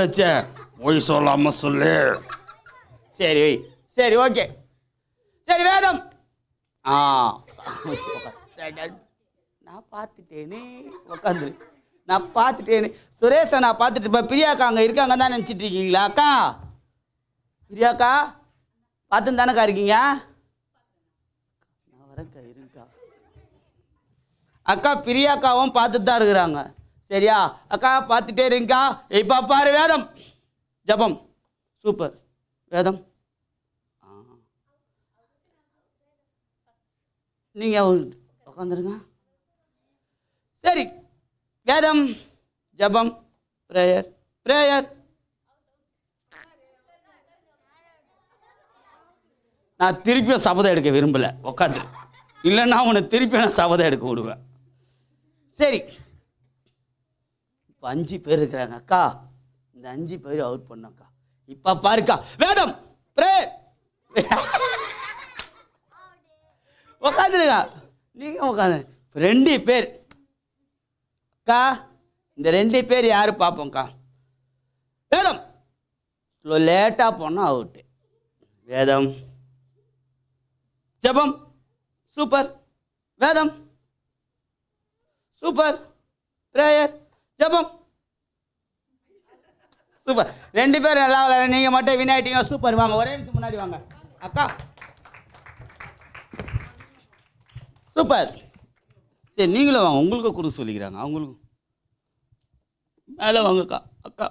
வச்ச? ஒய் சொல்லாம சொல்லு. சரி, ஓகே. சரி, வேதம். நான் பார்த்துட்டேனே. உட்காந்துரு. நான் பார்த்துட்டேனே. சுரேஷை நான் பார்த்துட்டு. இப்போ பிரியாக்கா அங்கே இருக்காங்க தான் நினச்சிட்டு இருக்கீங்களா? அக்கா பிரியாக்கா பார்த்துன்னு தானேக்கா இருக்கீங்க? நான் வரேன்க்கா, இருங்கக்கா. அக்கா பிரியாக்காவும் பார்த்துட்டு தான் இருக்கிறாங்க. சரியா? அக்கா பார்த்துட்டே இருங்கக்கா. இப்போ பாரு, வேதம் ஜபம். சூப்பர். வேதம் நீங்கள் உட்காந்துருங்க. சரி, வேதம் ஜபம் ப்ரேயர். நான் திருப்பியும் சபதம் எடுக்க விரும்பலை. உட்காந்துரு, இல்லைன்னா அவனை திருப்பி நான் சபதம் எடுக்க விடுவேன். சரி, இப்போ 5 பேர் இருக்கிறாங்க. அக்கா இந்த 5 பேர் அவுட் பண்ணக்கா. இப்போ பாருக்கா, வேதம் ப்ரேயர். உட்காந்துருக்கா. நீங்கள் உட்காந்து 2 பேர். அக்கா இந்த 2 பேர் யார் பார்ப்போம்க்கா? வேதம் லேட்டாக போனால் அவுட்டு. வேதம். ஜெபம். சூப்பர். வேதம். சூப்பர். பிரேயர். ஜெபம். சூப்பர். 2 பேரும் நல்லா விளையாட, நீங்க மட்டும் வின் ஆயிட்டீங்க. சூப்பர். வாங்க, ஒரே நிமிஷம் முன்னாடி வாங்க அக்கா. சூப்பர். சரி, நீங்களும் வாங்க, உங்களுக்கு கொடுக்க சொல்லிக்கிறாங்க. அவங்களுக்கும் மேலே வாங்கக்கா. அக்கா,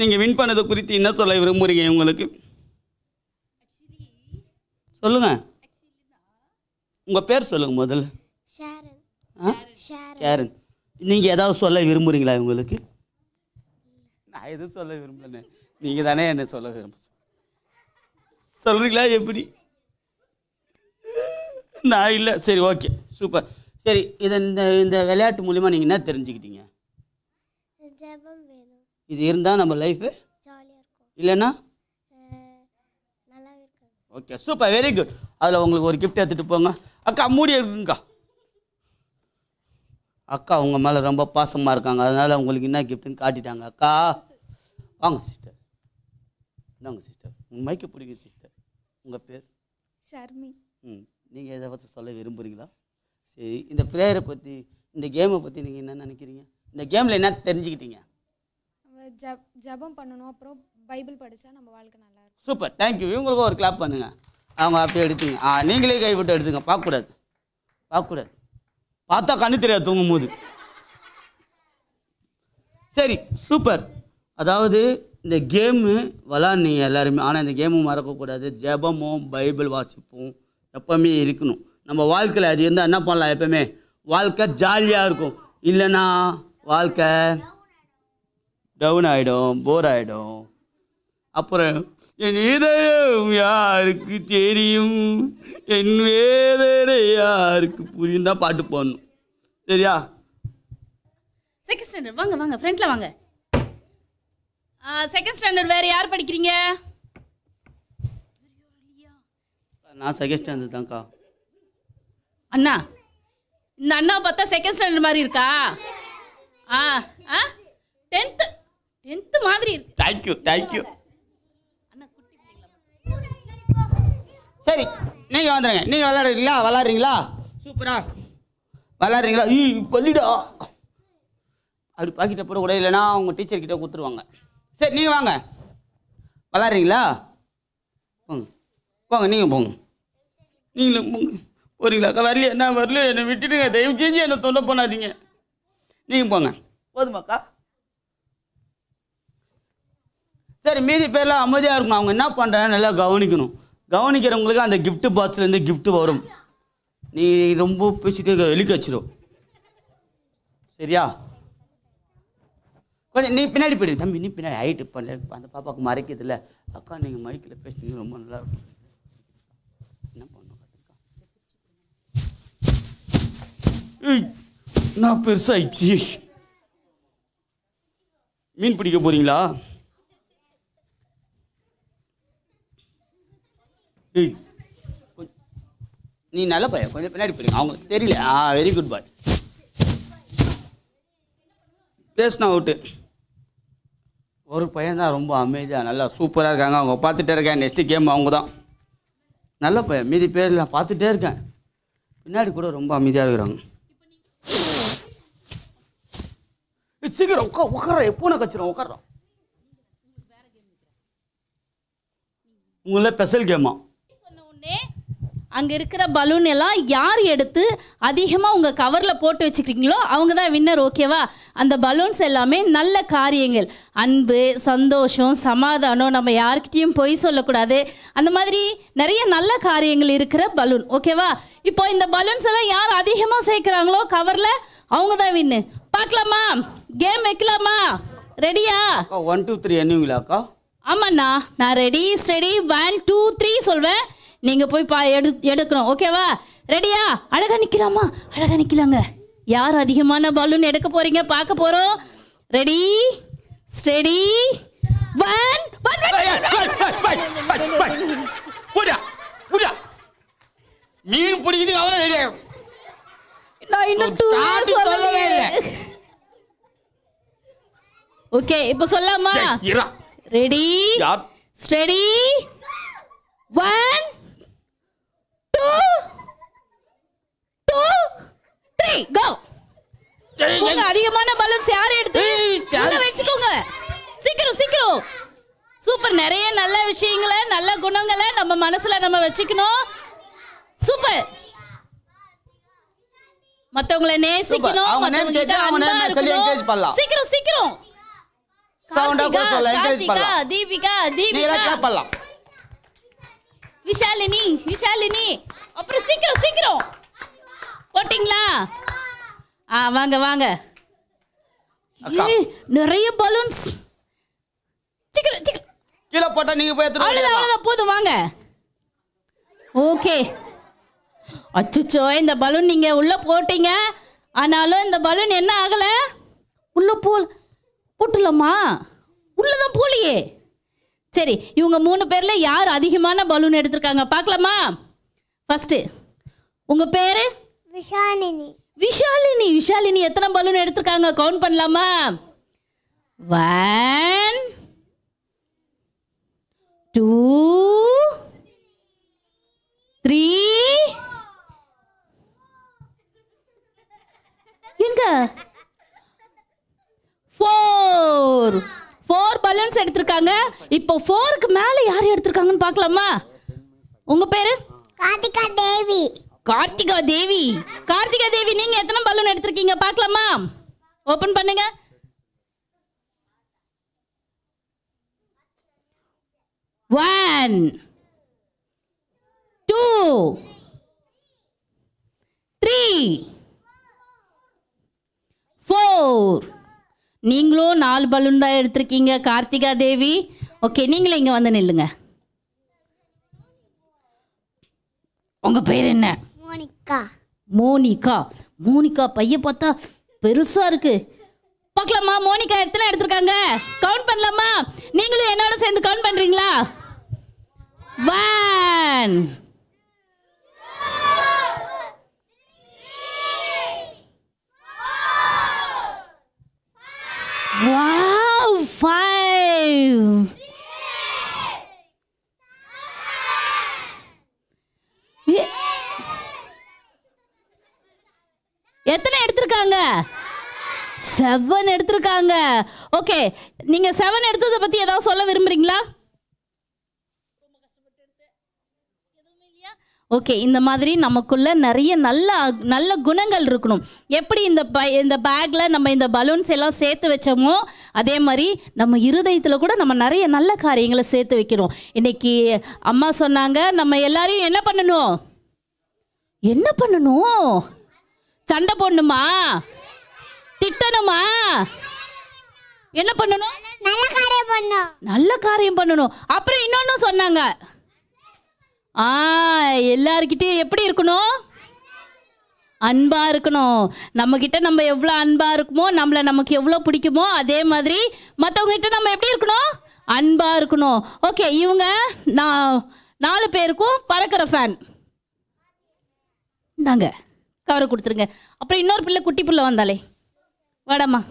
நீங்கள் வின் பண்ணதை குறித்து என்ன சொல்ல விரும்புகிறீங்க? உங்களுக்கு சொல்லுங்க. உங்கள் பேர் சொல்லுங்க முதல்ல. கேரன். நீங்கள் ஏதாவது சொல்ல விரும்புகிறீங்களா உங்களுக்கு? நான் எதுவும் சொல்ல விரும்பலண்ணே, நீங்கள் தானே என்ன சொல்ல விரும்ப சொல்கிறீங்களா? எப்படி? நான் இல்லை. சரி, ஓகே, சூப்பர். சரி, இந்த விளையாட்டு மூலிமா நீங்கள் என்ன தெரிஞ்சுக்கிட்டீங்க? இது இருந்தால் நம்ம லைஃபு இல்லைன்னா ஓகே, சூப்பர், வெரி குட். அதில் உங்களுக்கு ஒரு கிஃப்ட் எடுத்துகிட்டு போங்க. அக்கா, மூடி இருக்குங்கக்கா. அக்கா உங்கள் மேலே ரொம்ப பாசமாக இருக்காங்க, அதனால் உங்களுக்கு என்ன கிஃப்ட்டுன்னு காட்டிட்டாங்க. அக்கா வாங்க சிஸ்டர். என்னங்க சிஸ்டர், உங்கள் மைக்கை பிடிக்கும் சிஸ்டர். உங்கள் பேர்? ஷர்மி. நீங்கள் எதை பற்றி சொல்ல விரும்புகிறீங்களா? சரி, இந்த ப்ரேயரை பற்றி, இந்த கேமை பற்றி நீங்கள் என்ன நினைக்கிறீங்க? இந்த கேமில் என்ன தெரிஞ்சுக்கிட்டீங்க? ஜெபம் பண்ணணும், அப்புறம் பைபிள் படித்தா நம்ம வாழ்க்கை நல்லா இருக்கும். Super, thank you. இவங்களுக்கும் ஒரு கிளாப் பண்ணுங்க. அவங்க அப்படியே எடுத்தீங்க. நீங்களே கைவிட்டு எடுத்துங்க. பார்க்கக்கூடாது. பார்த்தா கண்ணு தெரியாது தூங்கும் போது. சரி, சூப்பர். அதாவது இந்த கேமு விளாட்னீங்க எல்லாருமே, ஆனால் இந்த கேமும் மறக்கக்கூடாது. ஜெபமும் பைபிள் வாசிப்பும் எப்போவுமே இருக்கணும். நம்ம வாழ்க்கையில் அது இருந்தால் என்ன பண்ணலாம்? எப்போவுமே வாழ்க்கை ஜாலியாக இருக்கும். இல்லைன்னா வாழ்க்கை டவுன் ஆகிடும், போர் ஆகிடும். அப்புறம் என் இதயம் யாருக்கு தெரியும், என் வேதனை யாருக்கு புரியும் தான் பாட்டு போடணும். சரியா? செகண்ட் ஸ்டாண்டர்ட் வாங்க வாங்க, ஃப்ரண்ட்ல வாங்க. செகண்ட் ஸ்டாண்டர்ட் வேறு யார் படிக்கிறீங்க? நான் செகண்ட் ஸ்டாண்டர்ட் தான்க்கா. அண்ணா, இந்த அண்ணா பார்த்தா செகண்ட் ஸ்டாண்டர்ட் மாதிரி இருக்கா? 10th மாதிரி இருக்கு. தேங்க்யூ. சரி, நீங்கள் வந்துடுங்க. நீங்கள் விளாட்றீங்களா? சூப்பரா விளாட்றீங்களா? பள்ளிடா அப்படி பாக்கிட்ட போட கூட, இல்லைன்னா அவங்க டீச்சர்கிட்ட கொடுத்துருவாங்க. சரி, நீங்கள் வாங்க. விளாட்றீங்களா? போங்க, நீங்கள் போங்க. நீங்களும் போங்க. போறீங்களாக்கா? வரலையா? என்ன வரல, என்னை விட்டுடுங்க. தயவு செஞ்சு என்னை தொல்லை பண்ணாதீங்க. நீங்கள் போங்க. போதுமாக்கா? சரி, மீதி பேர்லாம் அமைதியாக இருக்கணும். அவங்க என்ன பண்ணுறாங்கன்னு நல்லா கவனிக்கணும். கவனிக்கிறவங்களுக்கு அந்த கிஃப்ட் பாக்ஸ்லேருந்து கிஃப்ட் வரும். நீ ரொம்ப பேசிட்டு வெளிக்க வச்சிடும். சரியா? கொஞ்சம் நீ பின்னாடி போயிடு தம்பி. நீ பின்னாடி ஹைட்டு பண்ணல, அந்த பாப்பாவுக்கு மறைக்கிறது இல்லை. அக்கா, நீங்கள் மைக்கில் பேசுனீங்க, ரொம்ப நல்லா இருக்கும். என்ன பண்ணும்? நான் பெருசாயிடுச்சு. மீன் பிடிக்க போறீங்களா? நீ நல்ல பையன், கொஞ்சம் பின்னாடி போறீங்க. அவங்க தெரியல. வெரி குட் பாய். பேசினா அவுட்டு. ஒரு பையன் தான் ரொம்ப அமைதியாக நல்லா சூப்பராக இருக்காங்க. அவங்க பார்த்துட்டே இருக்கேன். நெக்ஸ்ட் கேம் அவங்க தான். நல்ல பையன். மீதி பேர் நான் பார்த்துட்டே இருக்கேன். பின்னாடி கூட ரொம்ப அமைதியாக இருக்கிறாங்க. சீக்கிரம் உட்கார. எப்போ நான் கச்சிடும் உட்காரோம். உங்கள ஸ்பெஷல் கேமா? அங்கே இருக்கிற பலூன் எல்லாம் யார் எடுத்து அதிகமாக உங்கள் கவரில் போட்டு வச்சுக்கிறீங்களோ அவங்க தான் வின்னர். ஓகேவா? அந்த பலூன்ஸ் எல்லாமே நல்ல காரியங்கள். அன்பு, சந்தோஷம், சமாதானம், நம்ம யார்கிட்டையும் பொய் சொல்லக்கூடாது, அந்த மாதிரி நிறைய நல்ல காரியங்கள் இருக்கிற பலூன். ஓகேவா? இப்போ இந்த பலூன்ஸ் எல்லாம் யார் அதிகமாக சேர்க்குறாங்களோ கவரில் அவங்க தான் வின்னு. பார்க்கலாமா? கேம் வைக்கலாமா? ரெடியா? 1 2 3 என்னங்களாக்கா? ஆமாண்ணா, நான் ரெடி ஸ்டெடி 1 2 3 சொல்வேன். நீங்கள் போய் எடுக்கணும். ஓகேவா? ரெடியா? அழகாக நிற்கலாமா? அழகாக நிற்கலாங்க. யார் அதிகமான பலூன் எடுக்க போகிறீங்க பார்க்க போகிறோம். ரெடி ஸ்டெடி 1 மீன் பிடிக்குது. அவ்வளோ ரெடியா? நான் இன்னும் 2 சொல்லவே இல்லை. ஓகே, இப்போ சொல்லாமா? ரெடி ஸ்டெடி 1 2 2 3 கோ. உங்க அதிகமான பலூன்ஸ் யார் எடுத்து உள்ள வெச்சுக்கோங்க. சீக்கிரம் சீக்கிரம். சூப்பர். நிறைய நல்ல விஷயங்களை நல்ல குணங்களை நம்ம மனசுல நம்ம வச்சுக்கணும். சூப்பர். மத்தவங்களை நேசிக்கணும். சீக்கிரம் சீக்கிரம். தீபிகா விஷாலினி விஷாலினி. அப்புறம் சீக்கிரம் சீக்கிரம் போட்டிங்களா? வாங்க வாங்க. நிறைய பலூன்ஸ். சீக்கிரம் சீக்கிரம் கீழே போட்டா நீங்க போய் எடுத்துட்டு அவ்வளவுதான் போதும் வாங்க. ஓகே. அச்சுச்சோ, இந்த பலூன் நீங்க உள்ள போட்டீங்க. ஆனாலும் இந்த பலூன் என்ன ஆகல? உள்ள போட்டுலாமா? உள்ளதான் போலியே. சரி, இவங்க 3 பேர்ல யார் அதிகமான பலூன் எடுத்திருக்காங்க பார்க்கலாமா? ஃபர்ஸ்ட் உங்க பேரு? விஷாலினி. விஷாலினி. விஷாலினி எத்தனை பலூன் எடுத்திருக்காங்க கவுண்ட் பண்ணலாமா? 1 2 3 எங்க 4 பலூன்ஸ் எடுத்திருக்காங்க. இப்போ 4க்கு மேல யார் எடுத்திருக்காங்கன்னு பார்க்கலாமா? உங்க பேரு? கார்த்திகா தேவி. கார்த்திகா தேவி. கார்த்திகா தேவி நீங்க எத்தனை பலூன் எடுத்திருக்கீங்க பார்க்கலாமா? ஓபன் பண்ணுங்க. 1 2 3 4. நீங்களும் 4 பலூன் தான் எடுத்திருக்கீங்க கார்த்திகா தேவி. ஓகே, நீங்களும் இங்க வந்து நில்லுங்க. உங்க பேர் என்ன? மோனிகா. மோனிகா. மோனிகா பைய பார்த்தா பெருசா இருக்கு. பார்க்கலாமா மோனிகா எத்தனை எடுத்திருக்காங்க? கவுண்ட் பண்ணலாமா? நீங்களும் என்னோட சேர்ந்து கவுண்ட் பண்றீங்களா? 1 Wow, 5 எத்தனை எடுத்திருக்காங்க? 7 எடுத்திருக்காங்க. ஓகே, நீங்க 7 எடுத்ததை பத்தி ஏதாவது சொல்ல விரும்புறீங்களா? ஓகே, இந்த மாதிரி நமக்குள்ள நிறைய நல்ல நல்ல குணங்கள் இருக்கணும். எப்படி இந்த பேக்ல நம்ம இந்த பலூன்ஸ் எல்லாம் சேர்த்து வச்சோமோ அதே மாதிரி நம்ம இருதயத்தில் கூட நம்ம நிறைய நல்ல காரியங்களை சேர்த்து வைக்கணும். இன்னைக்கு அம்மா சொன்னாங்க, நம்ம எல்லாரையும் என்ன பண்ணணும்? என்ன பண்ணணும்? சண்டை போடணுமா? திட்டணுமா? என்ன பண்ணணும்? நல்ல காரியம் பண்ணணும். நல்ல காரியம் பண்ணணும். அப்புறம் இன்னொன்னு சொன்னாங்க, எல்லார்கிட்டயும் எப்படி இருக்கணும்? அன்பா இருக்கணும். நம்ம கிட்ட நம்ம எவ்வளோ அன்பா இருக்குமோ, நம்மளை நமக்கு எவ்வளோ பிடிக்குமோ அதே மாதிரி மற்றவங்க கிட்ட நம்ம எப்படி இருக்கணும்? அன்பா இருக்கணும். ஓகே, இவங்க 4 பேருக்கும் பறக்கிற ஃபேன். இந்தாங்க கவரை கொடுத்துருங்க. அப்புறம் இன்னொரு பிள்ளை, குட்டி பிள்ளை வந்தாலே, வாடாமா.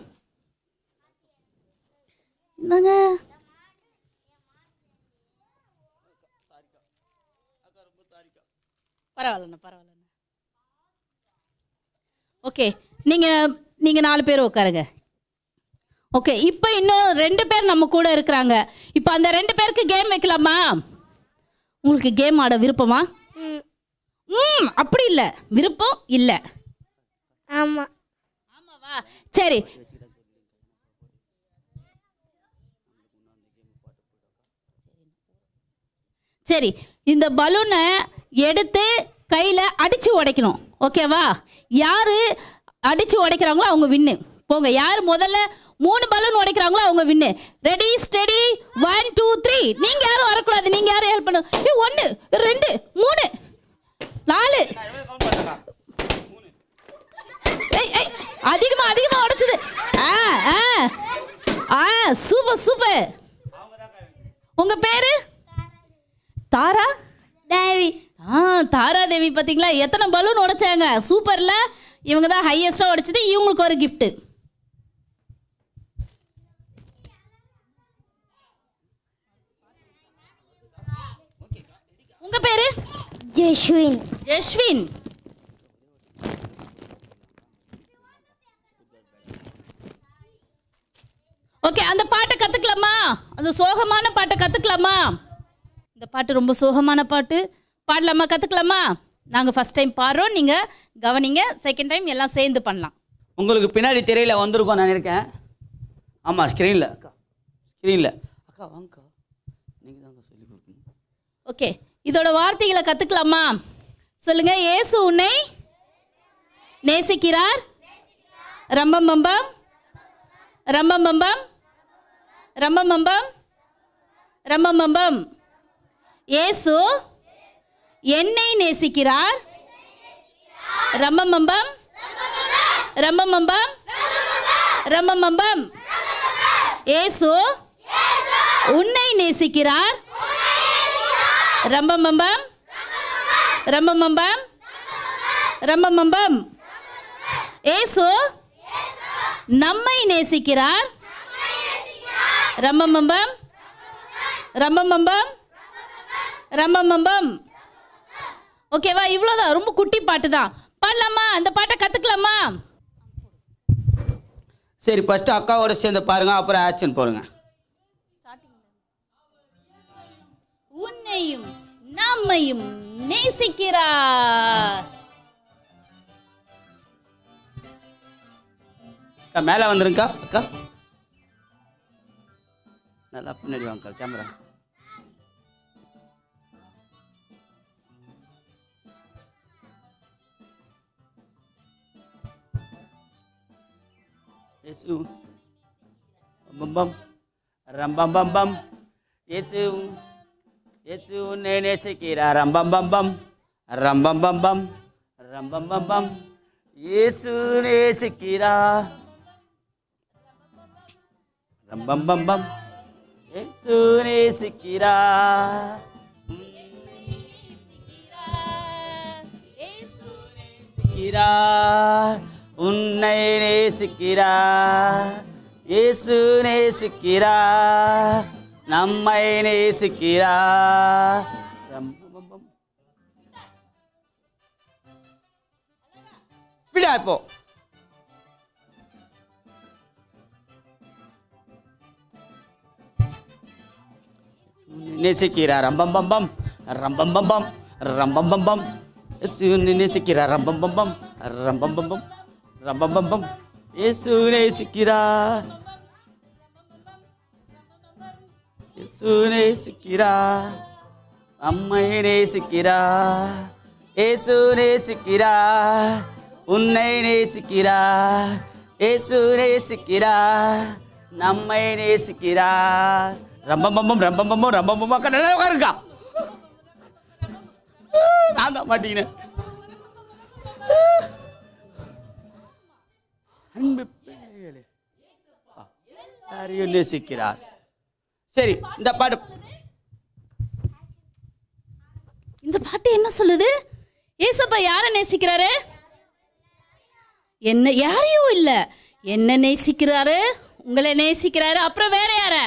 இந்தாங்க. பரவாயில்லண்ணா பரவாயில்லண்ணா. ஓகே, நீங்கள் 4 பேர் உட்காருங்க. ஓகே, இப்போ இன்னும் 2 பேர் நம்ம கூட இருக்கிறாங்க. இப்போ அந்த 2 பேருக்கு கேம் வைக்கலாமா? உங்களுக்கு கேம் ஆட விருப்பமா? அப்படி இல்லை, விருப்பம் இல்லை. ஆமா. ஆமாவா? சரி, சரி. இந்த பலூனை எடுத்து கையில் அடித்து உடைக்கணும். ஓகேவா? யார் அடித்து உடைக்கிறாங்களோ அவங்க வின்னு. போங்க, யார் முதல்ல 3 பலூன் உடைக்கிறாங்களோ அவங்க வின்னு. Ready steady 1 2 3. நீங்கள் யாரும் வரக்கூடாது, நீங்கள் யாரும் ஹெல்ப் பண்ணுங்க. 1 2 3 4. அதிகமா உடைச்சது. Super super. உங்க பேரு? தாரா தேவி. தாரா தேவி. பார்த்தீங்களா எத்தனை பலூன் உடைச்சாங்க? சூப்பர்ல. இவங்க தான் ஹையஸ்டா உடைச்சது. இவங்களுக்கு ஒரு கிஃப்ட். பேரு? ஜெஸ்வின். ஜெஸ்வின். ஓகே, அந்த பாட்டை கத்துக்கலாமா? அந்த சோகமான பாட்டை கத்துக்கலாமா? இந்த பாட்டு ரொம்ப சோகமான பாட்டு, பாடலாமா? கத்துக்கலாமா? நாங்கள் ஃபர்ஸ்ட் டைம் பாடுறோம், நீங்கள் கவனிங்க. செகண்ட் டைம் எல்லாம் சேர்ந்து பண்ணலாம். உங்களுக்கு பின்னாடி திரையில் வந்திருக்கோம் நான் இருக்கேன். ஆமாம், ஸ்க்ரீனில் அக்கா, ஸ்க்ரீனில் அக்கா வாங்கக்கா, நீங்கள் தாங்க சொல்லி கொடுக்கணும். ஓகே, இதோட வார்த்தைகளை கற்றுக்கலாமா? சொல்லுங்க. இயேசு உன்னை நேசிக்கிறார். ரம்பம் பம்பம் ரம்பம் பம்பம் ரம்பம் பம்பம் ரம்பம் பம்பம். இயேசு என்னை நேசிக்கிறார். ரம்பம் பம்பம் ரம்பம் பம்பம் ரம்பம் பம்பம். இயேசு உன்னை நேசிக்கிறார். ரம்பம் பம்பம் ரம்பம் பம்பம் ரம்பம் பம்பம். இயேசு நம்மை நேசிக்கிறார். ரம்பம் பம்பம் ரம்பம் பம்பம் ரம்பம் பம்பம். ஓகேவா? இவ்வளோதான், ரொம்ப குட்டி பாட்டு தான். பாடலாமா? அந்த பாட்டை கற்றுக்கலாமா? சரி, ஃபஸ்ட்டு அக்காவோட சேர்ந்து பாருங்க, அப்புறம் ஆக்ஷன் போடுங்க. உன்னையும் நம்மையும் நேசிக்கிறார். அக்கா மேலே வந்துருங்கக்கா. அக்கா நல்லா பின்னாடி வாங்கக்கா கேமரா. இயேசு பம்பம் ரம்பம் பம்பம். இயேசு இயேசு உன்னை நேசிக்கிறார். ரம்பம் பம்பம் ரம்பம் பம்பம் ரம்பம் பம்பம். இயேசு நேசிக்கிறார். ரம்பம் பம்பம். இயேசு நேசிக்கிறார். உன்னை நேசிக்கிறார். இயேசு நேசிக்கிறார். நம்மை நேசிக்கிறார். ஸ்பீடா இப்போ. நேசிக்கிறார். ரம்பம் பம்பம் ரம்பம் பம்பம் ரம்பம் பம்பம். இயேசு நேசிக்கிறார். ரம்பம் பம்பம் ரம்பம் பம்பம் ரம்பம் பம்பம். இயேசு நேசிக்கிறார். இயேசு நேசிக்கிறார். நம்மை நேசிக்கிறார். இயேசு நேசிக்கிறார். உன்னை நேசிக்கிறார். இயேசு நேசிக்கிறார். நம்மை நேசிக்கிறார். ரம்பம் பம்பம் ரம்பம் பம்பம் ரம்பம் பம்பம். அக்கா நல்லா உட்காருக்கா. நான் தான் மாட்டீங்க. அன்பு பிள்ளைகளே, எல்லாரையும் நேசிக்கிறார். சரி, இந்த பாட்டு என்ன சொல்லுது? ஏசப்பா யாரை நேசிக்கிறாரு? என்ன? யாரையும் இல்ல, என்ன நேசிக்கிறாரு, உங்களை நேசிக்கிறாரு. அப்புறம் வேற யார?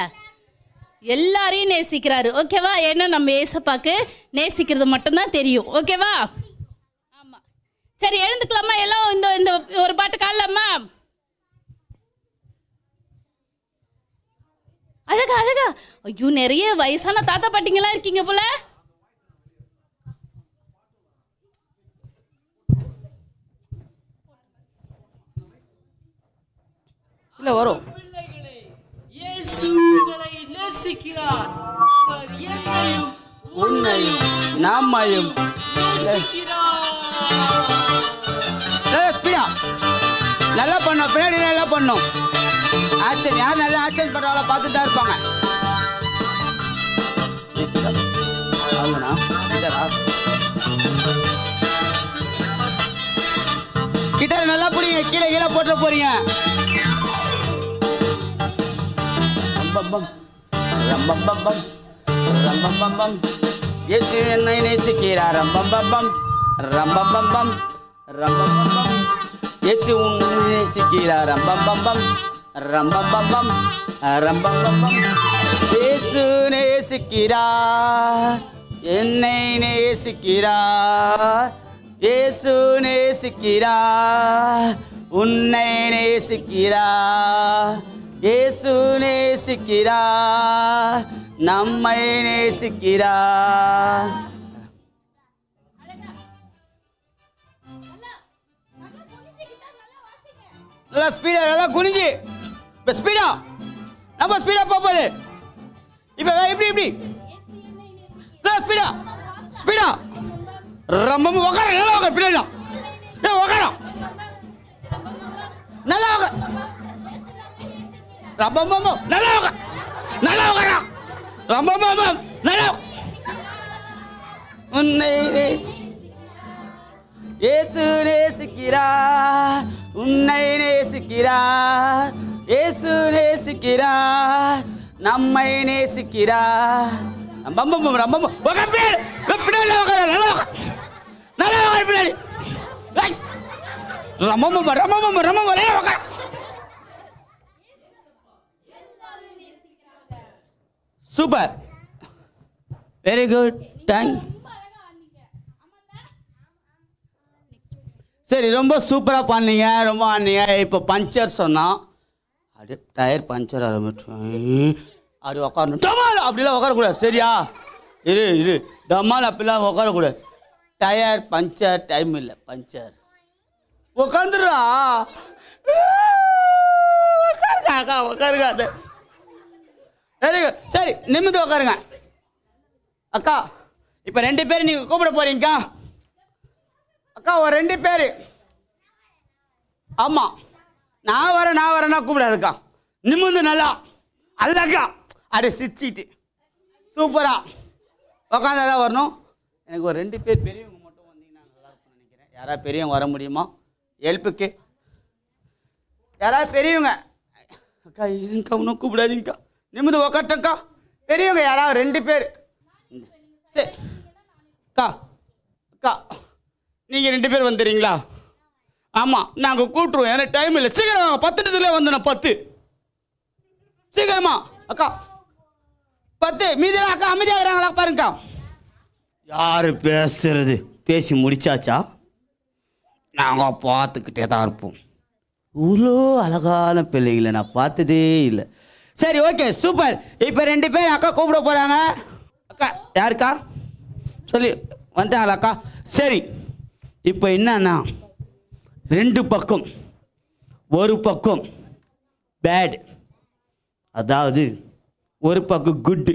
எல்லாரையும் நேசிக்கிறாரு. ஓகேவா? ஏன்னா நம்ம ஏசப்பாக்கு நேசிக்கிறது மட்டும்தான் தெரியும். ஓகேவா? ஆமா. சரி, எழுந்துக்கலாமா? எல்லாம் இந்த இந்த ஒரு பாட்டு காணலாமா? அழகா அழகா. ஐயோ, நிறைய வயசான தாத்தா பாட்டிங்களா இருக்கீங்க போல. இல்ல வரும். உன்னையும் நம்மையும் நல்லா பண்ணோம். பின்னாடி நல்லா பண்ணோம். ஆக்ஷன் யார் நல்லா ஆக்ஷன் பண்றாங்களோ பார்த்துட்டு தான் இருப்பாங்க. கிட்டார் நல்லா புடிங்க. கீழே கீழே போட்டு போறீங்க. ரம்பம் ரம்பம் ரம்பம் பம்பம். இயேசு என்னை நேசிக்கிறார். ரம்பம் பம்பம் ரம்பம் பம்பம் ரம்பம் பம்பம். இயேசு உன்னை நேசிக்கிறார். ரம்பம் பம்பம் ரம்பம் பம்பம் ரம்பம் பம்பம். இயேசு நேசிக்கிறார். என்னை நேசிக்கிறார், இயேசு நேசிக்கிறார், உன்னை நேசிக்கிறார், இயேசு நேசிக்கிறார், நம்மை நேசிக்கிறார். நல்லா ஸ்பீடா, நல்லா குனிஞ்சு, இப்போ ஸ்பீடா, நம்ம ஸ்பீடா போகுது. இப்போ இப்படி இப்படி ஸ்பீடா ஸ்பீடா ரொம்ப உக்கார, நல்லா உக்கார, பின்னாடி உக்கார, நல்லா உக்கார, ரொம்ப நல்லா உக்கார, நல்லா உக்கார, ரொம்ப நல்லா. உன்னை இயேசு நேசிக்கிறார், உன்னை நேசிக்கிறார், இயேசு நேசிக்கிறார், நம்மை நேசிக்கிறார். Super, very good, thank. சரி, ரொம்ப சூப்பராக பண்ணீங்க, ரொம்ப ஆனீங்க. இப்போ பஞ்சர் சொன்னான், அப்படியே டயர் பஞ்சர் ஆரம்பிச்சோம். அப்படி உட்காரணும், டமால் அப்படிலாம் உட்காரக்கூடாது, சரியா? இரு டமால் அப்படிலாம் உட்காரக்கூடாது. டயர் பஞ்சர், டைம் இல்லை, பஞ்சர். உட்காந்துடா, உட்காருங்க, உட்காருங்க. அது வெரி குட். சரி, நிமிந்து உட்காருங்க. அக்கா, இப்போ 2 பேர் நீங்கள் கூப்பிட போறீங்கக்கா. அக்கா, ஒரு 2 பேர். ஆமாம், நான் வரேன்னா கூப்பிடாதுக்கா. நிமிந்து நல்லா அல்லக்கா, அப்படியே சிரிச்சிட்டு சூப்பரா உட்காந்தாதான் வரணும். எனக்கு ஒரு 2 பேர் பெரியவங்க மட்டும் வந்தீங்கன்னா நல்லா இருக்கும்னு நினைக்கிறேன். யாராவது பெரியவங்க வர முடியுமா ஹெல்ப்புக்கு? யாராவது பெரியவங்க? அக்கா இதுங்கக்கா, ஒன்றும் கூப்பிடாதீங்கக்கா, நிமிந்து உக்காட்டக்கா. பெரியவங்க யாராவது 2 பேர். சரி அக்கா, அக்கா நீங்கள் 2 பேர் வந்துடுறீங்களா? ஆமாம், நாங்கள் கூப்பிட்ருவோம், எனக்கு டைம் இல்லை. சீக்கிரம் 10 நிமிஷத்துல வந்து நான் 10 சீக்கிரமா. அக்கா 10 மீதெல்லாம் அக்கா அமைதியாகிறாங்களா பாருங்கக்கா. யார் பேசுறது? பேசி முடிச்சாச்சா? நாங்கள் பார்த்துக்கிட்டே தான் இருப்போம். இவ்வளோ அழகான பிள்ளைகளை நான் பார்த்ததே இல்லை. சரி, ஓகே, சூப்பர். இப்போ 2 பேர் அக்கா கூப்பிட போகிறாங்க. அக்கா யாருக்கா சொல்லி வந்துட்டாங்களா அக்கா? சரி, இப்போ என்னன்னா 2 பக்கம், ஒரு பக்கம் பேட், அதாவது ஒரு பக்கம் குட்டு,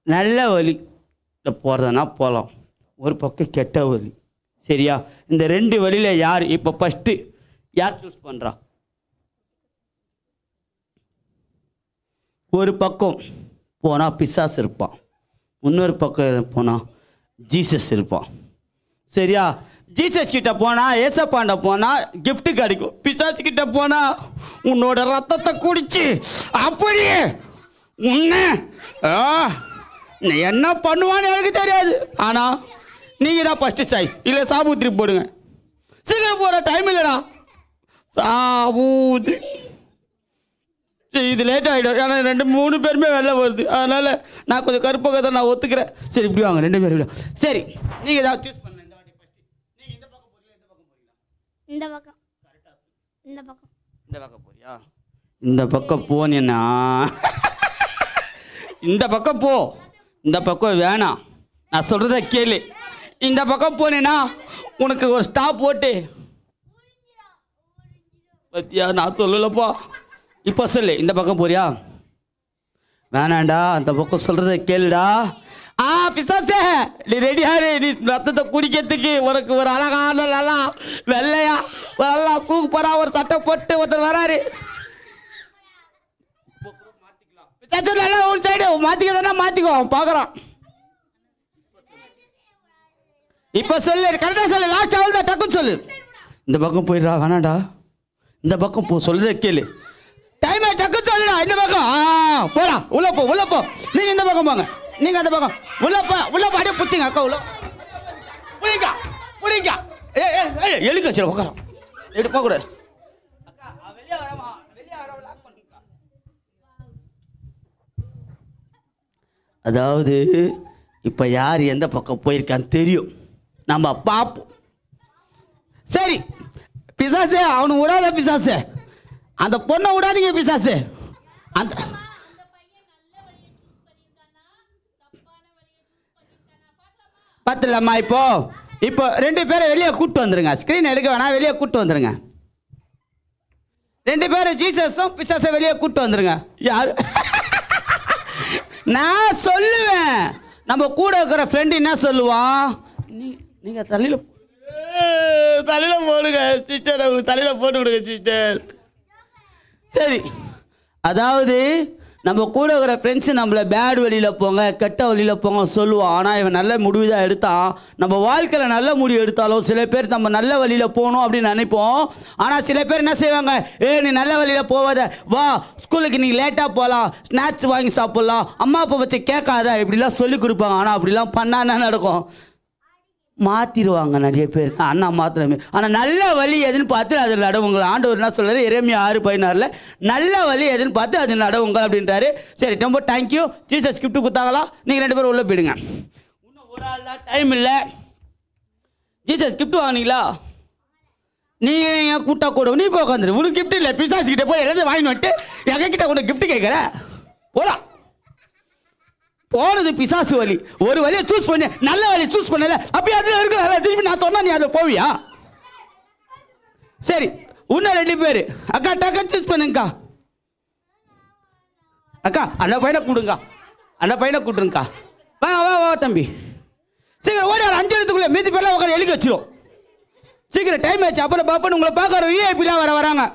நல்ல வழி போகிறதுனா போகலாம், ஒரு பக்கம் கெட்ட வழி, சரியா? இந்த 2 வழியில் யார் இப்போ ஃபஸ்ட்டு யார் சூஸ் பண்ணுறா? ஒரு பக்கம் போனால் பிசாசு இருப்பான், இன்னொரு பக்கம் போனால் ஜீசஸ் இருப்பான், சரியா? ஜீசஸ் கிட்ட போனால், ஏசப்பாண்ட போனால் கிஃப்ட் கிடைக்கும். பிசாசு கிட்ட போனால் உன்னோட ரத்தத்தை குடிச்சு அப்படியே உன்னை என்ன பண்ணுவான்னு எனக்கு தெரியாது. ஆனால் நீங்கள் தான் ஃபஸ்ட்டு சாய்ஸ். இல்லை சாபூத்திரி போடுங்க. சீக்கிரம் போகிற டைம் இல்லைடா. சாபூத்திரி இது லேட் ஆகிடும். ஏன்னா 2-3 பேருமே வெளில வருது, அதனால் நான் கொஞ்சம் கருப்பகத்தை நான் ஒத்துக்கிறேன். சரி, இப்படி வாங்க 2 பேர் விட. சரி, நீங்கள் ஏதாவது சூஸ் பண்ண. இந்த வாட்டி ஃபஸ்ட்டு நீங்கள் இந்த பக்கம் போறீங்களா, இந்த பக்கம் போறீங்களா? இந்த பக்கம். இந்த பக்கம். இந்த பக்கம் போறியா? இந்த பக்கம் போனேன்னா இந்த பக்கம் போ, இந்த பக்கம் வேணாம், நான் சொல்கிறத கேளு. இந்த பக்கம் போனேன்னா உனக்கு ஒரு ஸ்டாப் போட்டு பத்தியா, நான் சொல்லலப்பா. இப்போ சொல்லு, இந்த பக்கம் போறியா? வேணாண்டா, அந்த பக்கம் சொல்கிறத கேளுடா. பிசாசே, நீ ரெடியாரு, நீ ரத்தத்தை குடிக்கிறதுக்கு உனக்கு ஒரு அழகான நல்லா வெள்ளையா நல்லா சூப்பரா ஒரு சட்டை போட்டு ஒருத்தர் வராரு. பிசாசு நல்லா ஒரு சைடு மாத்திக்கதானா மாத்திக்கோ, பார்க்குறான். இப்போ சொல்லு, கரெக்டாக சொல்லு, லாஸ்ட் அவள் தான், டக்குன்னு சொல்லு. இந்த பக்கம் போயிடுறா, வேணாண்டா, இந்த பக்கம் போ, சொல்லுறத கேளு. டைம் டக்கு சொல்லுடா. இந்த பக்கம் போடா, உள்ள போ, உள்ள போ. நீங்க இந்த பக்கம் போங்க, நீங்க அந்த பக்கம் உள்ள போ, உள்ள பாடியே புடிச்சுங்க. அக்கா உள்ள புடிங்க, புடிங்க. எழுக்க சரி உட்கார, எடுத்து போக கூடாது. அக்கா வெளியே வரமா, வெளியே வர லாக் பண்ணிக்கலாம். அதாவது இப்போ யார் எந்த பக்கம் போயிருக்கான்னு தெரியும், நம்ம பார்ப்போம். சரி பிசாசே, அவனு விடாத பிசாசே, அந்த பொண்ணை விடாதீங்க பிசாசே. அந்த பார்த்துலாமா? இப்போ 2 பேரை வெளியே கூப்பிட்டு வந்துருங்க. ஸ்க்ரீன் எடுக்க வேணாம், வெளியே கூப்பிட்டு வந்துருங்க. 2 பேரும் ஜீசஸும் பிசாசை வெளியே கூப்பிட்டு வந்துருங்க. யார்? நான் சொல்லுவேன். நம்ம கூட இருக்கிற ஃப்ரெண்டு என்ன சொல்லுவான், நீங்கள் தலையில் போடுங்க சிஸ்டர், உங்களுக்கு தலையில் போட்டு விடுங்க சிஸ்டர். சரி, அதாவது நம்ம கூட இருக்கிற ஃப்ரெண்ட்ஸு நம்மளை பேட் வழியில் போங்க, கெட்ட வழியில் போங்க சொல்லுவோம். ஆனால் இவன் நல்ல முடிவு தான் எடுத்தான். நம்ம வாழ்க்கையில் நல்ல முடிவு எடுத்தாலும் சில பேர் நம்ம நல்ல வழியில் போகணும் அப்படின்னு நினைப்போம். ஆனால் சில பேர் என்ன செய்வாங்க, நீ நல்ல வழியில் போவாத, வா ஸ்கூலுக்கு நீ லேட்டாக போகலாம், ஸ்நாக்ஸ் வாங்கி சாப்பிட்லாம், அம்மா அப்பா வச்சு கேட்காத, இப்படிலாம் சொல்லி கொடுப்பாங்க. ஆனால் அப்படிலாம் பண்ணால் என்ன நடக்கும், மாற்றிடுவாங்க நிறைய பேர். அண்ணா மாத்திரமே. ஆனால் நல்ல வழி எதுன்னு பார்த்து அதில் நடவுங்கள். ஆண்டவர் என்ன சொல்கிறாரு, எரேமியா 6:16 நல்ல வழி எதுன்னு பார்த்து அது நடவுங்கள் அப்படின்றாரு. சரி, ரொம்ப தேங்க்யூ. ஜீசஸ் கிஃப்ட் கொடுத்தாங்களா? நீங்கள் 2 பேரும் உள்ளே போயிடுங்க. இன்னும் ஒரு ஆள் தான், டைம் இல்லை. ஜீசஸ் கிஃப்ட் வாங்கினீங்களா? நீங்கள் கூட்டா கூட நீ போய் உட்காந்துரு. உனக்கு கிஃப்ட் இல்லை, பிசாஸ் கிட்ட போய் எல்லாத்தையும் வாங்கிட்டு வந்துட்டு எங்ககிட்ட கூட கிஃப்ட் கேட்குற போலாம். போனது பிசாசு வழி. ஒரு வழியை சூஸ் பண்ண, நல்ல வழியை சூஸ் பண்ணல, அப்படி அதில் இருக்கல. திருப்பி நான் சொன்னா நீ அதை போவியா? சரி, இன்னும் 2 பேர். அக்கா டக்குன்னு சூஸ் பண்ணுங்கக்கா. அக்கா அந்த பையனை கூடுங்க, அந்த பையனை கூட்டுருங்கக்கா. வா வா வா தம்பி, சீக்கிரம் ஓடி 5 நிமிஷத்துக்குள்ளே மீதி பேர்லாம் உட்காந்து எழுதி வச்சிரும். சீக்கிரம் டைம் ஆச்சு. அப்புறம் பாப்பா உங்களை பார்க்குற விஐபிலாம் வராங்க.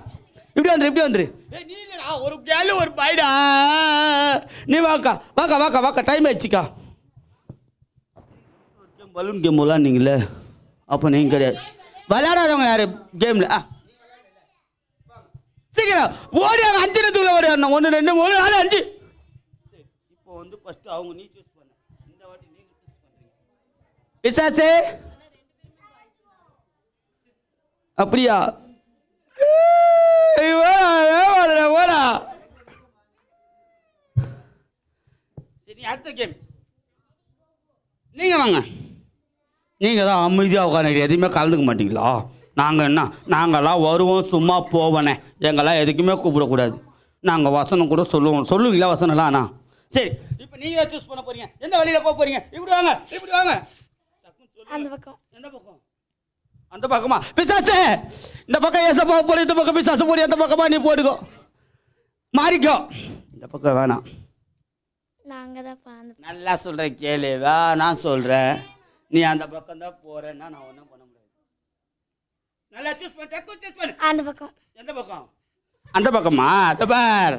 இப்படி வந்துரு, இப்படி வந்துரு. நீ இல்லைடா, ஒரு கேளு ஒரு பாய்டா. நீ வாக்கா வாக்கா வாக்கா வாக்கா, டைம் ஆயிடுச்சுக்கா. பலூன் கேம் விளாண்டிங்களே, அப்போ நீங்கள் கிடையாது. விளையாடாதவங்க யாரு கேமில்? சீக்கிரம் ஓடியாங்க. 5 நிமிஷத்துக்குள்ள ஓடியாங்க. 1 2 3 4 5. சரி, இப்போ வந்து ஃபர்ஸ்ட் அவங்க நீ சூஸ் பண்ண. இந்த வாட்டி நீங்க சூஸ் பண்றீங்க. பிசாசே அப்படியா? ஓடா. சரி, அடுத்த கேம் நீங்கள் வாங்க. நீங்கள் தான் அமைதியாக உட்காந்து எதுவுமே கலந்துக்க மாட்டீங்களா? நாங்கள் என்ன, நாங்கள்லாம் வருவோம் சும்மா போவனே, எங்கெல்லாம் எதுக்குமே கூப்பிடக்கூடாது. நாங்கள் வசனம் கூட சொல்லுவீங்களா வசனம்லாம்? அண்ணா சரி, இப்போ நீங்கள் சூஸ் பண்ண போகிறீங்க. எந்த வழியில் போக போகிறீங்க? இப்படி வாங்க, இப்படி வாங்க. அந்த பக்கம். எந்த பக்கம்? அந்த பக்கமா? பிசாசே, இந்த பக்கம் ஏசப்பா போடு, இந்த பக்கம் பிசாசு போடு. எந்த பக்கமா நீ போடுக்கோ, மாறிக்கோ. இந்த பக்கம் வேணாம். நல்லா சொல்கிறேன் கேளு. நான் சொல்கிறேன், நீ அந்த பக்கம் தான் போறேன்னா நான் ஒன்றும் பண்ண முடியாது. நல்லா சூஸ் பண்ணு. அந்த பக்கம். எந்த பக்கம்? அந்த பக்கமா? அந்த பார்,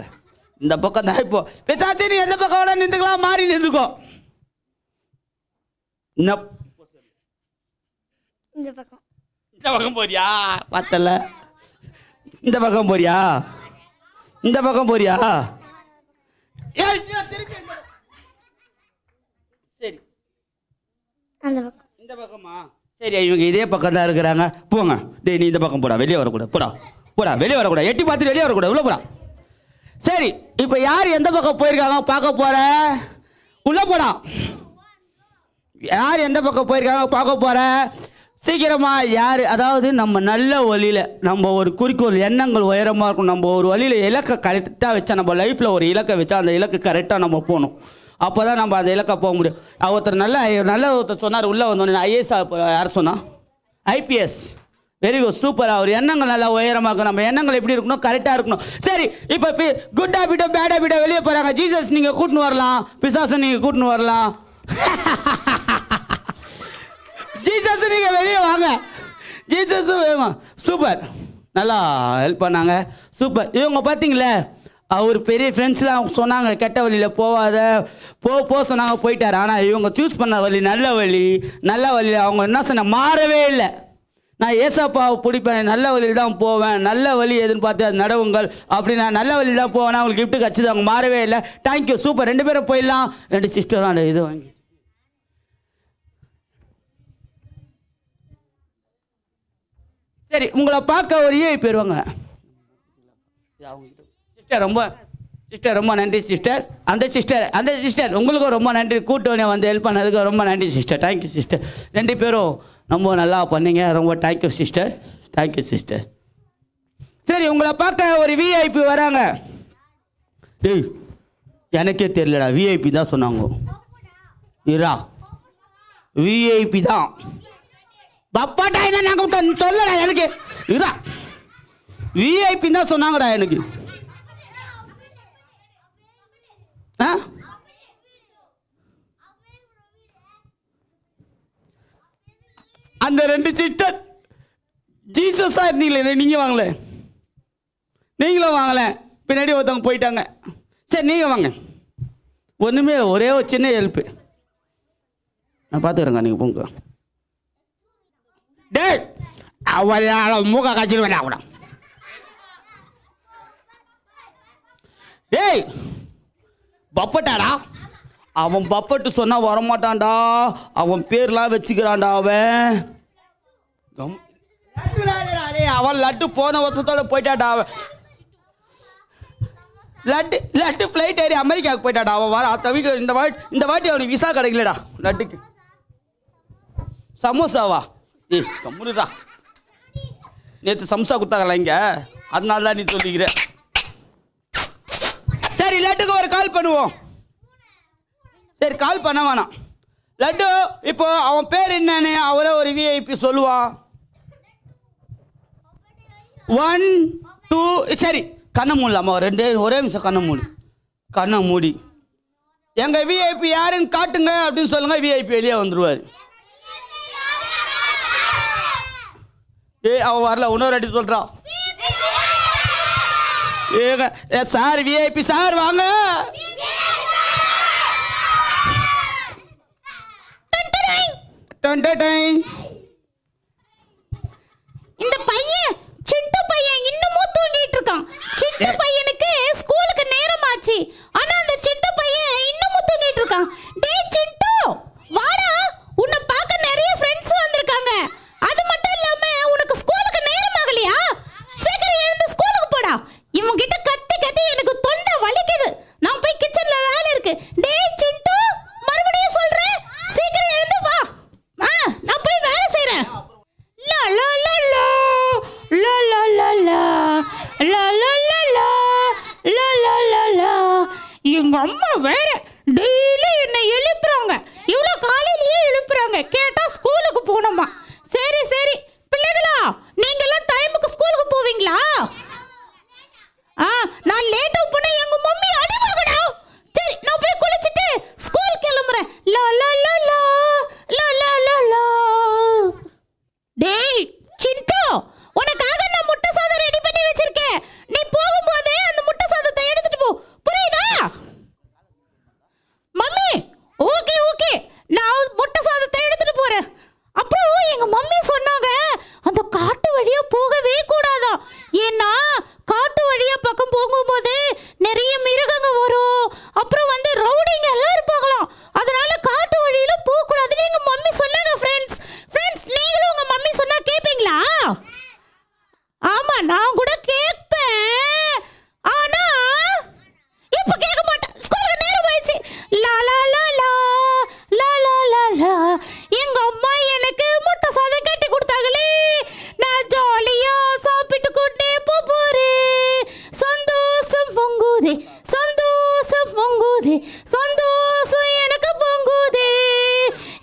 இந்த பக்கம் தான். இப்போ பிசாசு நீ எந்த பக்கம் வேணா நின்றுக்கலாம், மாறி நின்றுக்கோ. இந்த பக்கம். இந்த பக்கம் போறியா? பார்த்தல, இந்த பக்கம் போறியா? இந்த பக்கம் போறியா? சரி, அந்த பக்கம். இந்த பக்கமா? சரி, இவங்க இதே பக்கம் தான் இருக்கிறாங்க. போங்க. டேய், நீ இந்த பக்கம் போடா, வெளியே வரக்கூடாது. போடா வெளியே வரக்கூடாது. எட்டி பார்த்துட்டு வெளியே வரக்கூடாது, உள்ள போடா. சரி, இப்போ யார் எந்த பக்கம் போயிருக்காங்க பார்க்க போற? உள்ள போடா. யார் எந்த பக்கம் போயிருக்காங்க பார்க்க போற? சீக்கிரமா யார்? அதாவது நம்ம நல்ல வழியில், நம்ம ஒரு குறிக்கோள், எண்ணங்கள் உயரமாக இருக்கும். நம்ம ஒரு வழியில் இலக்கை கரெக்டாக வச்சா, நம்ம லைஃப்பில் ஒரு இலக்கை வச்சா அந்த இலக்கு கரெக்டாக நம்ம போகணும். அப்போ தான் நம்ம அந்த இலக்கை போக முடியும். ஒருத்தர் நல்ல ஒருத்தர் சொன்னார், உள்ளே வந்தோடனே ஐஏஎஸ் யார் சொன்னா? ஐபிஎஸ். Very good, super. அவர் எண்ணங்கள் நல்லா உயரமாக இருக்கும். நம்ம எண்ணங்கள் எப்படி இருக்கணும்? கரெக்டாக இருக்கணும். சரி, இப்போ குட் ஹேபிட்டோ பேட் ஹேபிட்டோ வெளியே போகிறாங்க. ஜீசஸ் நீங்கள் கூட்டின்னு வரலாம், பிசாசை நீங்கள் கூட்டின்னு வரலாம். ஜீசஸ் நீங்க வெளியே வாங்க. ஜீசஸ் சூப்பர், நல்லா ஹெல்ப் பண்ணாங்க. சூப்பர். இவங்க பார்த்தீங்களே, அவர் பெரிய ஃப்ரெண்ட்ஸ்லாம் சொன்னாங்க கெட்ட வழியில் போகாத, போ சொன்னாங்க, போயிட்டார். ஆனால் இவங்க சூஸ் பண்ண வழி நல்ல வழி. அவங்க என்ன சொன்ன, மாறவே இல்லை. நான் ஏசப்பாவை பிடிப்பேன், நல்ல வழியில் தான் போவேன், நல்ல வழி எதுன்னு பார்த்து அது நடவுங்கள் அப்படி. நான் நல்ல வழியில் தான் போவேன், அவங்களுக்கு கிஃப்ட்டு கச்சிது. அவங்க மாறவே இல்லை. Thank you, super. 2 பேரும் போயிடலாம். 2 சிஸ்டரும் அந்த இது வாங்கி. சரி, உங்களை பார்க்க ஒரு ஏஐ போயிடுவாங்க. சிஸ்டர் ரொம்ப சிஸ்டர் ரொம்ப நன்றி சிஸ்டர். அந்த சிஸ்டர் உங்களுக்கும் ரொம்ப நன்றி. கூட்டணி வந்து ஹெல்ப் பண்ணதுக்கு ரொம்ப நன்றி சிஸ்டர். Thank you sister. 2 பேரும் ரொம்ப நல்லா பண்ணீங்க. ரொம்ப தேங்க்யூ சிஸ்டர். Thank you sister. சரி, உங்களை பார்க்க ஒரு விஐபி வராங்க. டேய், எனக்கே தெரியலடா, விஐபி தான் சொன்னாங்க. இரா, விஐபி தான். பப்பாட்டா என்ன நாங்கள் சொல்லடா எனக்கு. இரா, விஐபி தான் சொன்னாங்கடா எனக்கு. அந்த 2 சிஸ்டர் ஜீசஸா இருந்தீங்களே, நீங்க வாங்கல, நீங்களும் வாங்கல, பின்னாடி ஒருத்தவங்க போயிட்டாங்க. சரி, நீங்க வாங்க. ஒண்ணுமே இல்லை, ஒரே ஒரு சின்ன ஹெல்ப். நான் பார்த்துக்கிறேங்க, நீங்க போங்க. டேய், அவ மூக்க காய்ச்சிருவேன் கூட. டேய், பப்பட்டாடா, அவன் பப்பட்டு சொன்னா வரமாட்டான்டா. அவன் பேர்லாம் வச்சுக்கிறான்டா. அவன் லட்டு போன வருஷத்தோட போயிட்டாடா. அவன் லட்டு ஃப்ளைட் ஏறி அமெரிக்காவுக்கு போயிட்டாடா. அவன் வர தவிக்க இந்த வாட்டி அவனுக்கு விசா கிடைக்கலடா. லட்டுக்கு சமோசாவா? ஏய் கம்முடா, நேற்று சம்சா குத்தாங்களா இங்க, அதனால தான் நீ சொல்லிக்கிற. சரி, லட்டுக்கு ஒரு கால் பண்ணுவோம். சரி, கால் பண்ண வேணாம். லட்டு, இப்போ அவன் பேர் என்னன்னு அவரே ஒரு விஐபி சொல்லுவா. 1 2 சரி, கண்ணை மூடலாமா? ஒரே நிமிஷம் கண்ணை மூடி எங்க விஐபி யாருன்னு காட்டுங்க அப்படின்னு சொல்லுங்க. விஐபி வெளியே வந்துருவாரு. அவன் வரல, இன்னொரு அடி சொல்றான். சார், விஐபி சார் வாங்க. இந்த பையன் சிட்டு பையன் இன்னமும் தூங்கிட்டு இருக்கான். சிட்டு பையனுக்கு ஸ்கூலுக்கு நேரம் ஆச்சு, ஆனா அந்த சிட்டு பையன் இன்னமும் தூங்கிட்டு இருக்கான். டேய் சிட்டு, வாடா, உன்னை பார்க்க நிறைய ஃப்ரெண்ட்ஸ் வந்திருக்காங்க. அது மட்டும் இல்லாம உனக்கு ஸ்கூலுக்கு நேரம் ஆகலையா? சீக்கிரம் எழுந்து ஸ்கூலுக்கு போடா. இவன் கிட்ட கத்தி கத்தி எனக்கு தொண்டை வலிக்குது. நான் போய் கிச்சன்ல வேலை இருக்கு. டேய் சிட்டு, மறுபடியும் சொல்றேன், சீக்கிரம் எழுந்து வா. நான் போய் வேலை செய்றேன். லா லா லா லா லா லா லா லா லா லா லா லா லா லா லா. எங்க அம்மா வேற டெய்லி என்னை எழுப்புறாங்க. இவ்வளோ காலையிலேயே எழுப்புறாங்க. கேட்டா ஸ்கூலுக்கு போகணுமா? சரி சரி பிள்ளைகளா, நீங்களாம் டைமுக்கு ஸ்கூலுக்கு போவீங்களா? நான் லேட்டா போனா எங்க மம்மி அடிவாங்கடா. சரி, நான் போய் குளிச்சிட்டு ஸ்கூல் கிளம்புறேன். லா லா லா லா லா லா லா லா. டேய் சிண்டு, உனக்காக நான் முட்டை சாதம் ரெடி பண்ணி வச்சிருக்கேன். நீ போகும்போது அந்த முட்டை சாதத்தை எடுத்துட்டு போ, புரியுதா? மம்மி, ஓகே ஓகே, நான் முட்டை சாதத்தை எடுத்துட்டு போறேன். அப்புறம் எங்க மம்மி சொன்னாங்க, அந்த காட்டு வழியா போகவே கூடாதான். ஏன்னா காட்டு வழியா பக்கம் போகும்போது நிறைய மிருகங்க வரும், அப்புறம் வந்து ரவுடிங்க எல்லாம் இருப்பாங்களாம். அதனால காட்டு வழியில போக கூடாதுன்னு எங்க மம்மி சொன்னாங்க. ஃப்ரெண்ட்ஸ் நீங்களும் உங்க மம்மி சொன்னா கேப்பீங்களா? ஆமா, நான் கூட கேட்பேன், ஆனா இப்ப கேட்க மாட்டேன். ஸ்கூலுக்கு நேரம் ஆயிடுச்சு. லா லா லா லா லா லா லா லா. எங்க அம்மா எனக்கு முட்டை சாதம் கட்டி கொடுத்தாங்களே, நான் ஜாலியா சாப்பிட்டு கொண்டே போறேன். சந்தோஷம் பொங்குதே, சந்தோஷம் பொங்குதே, சந்தோஷம் எனக்கு பொங்குதே.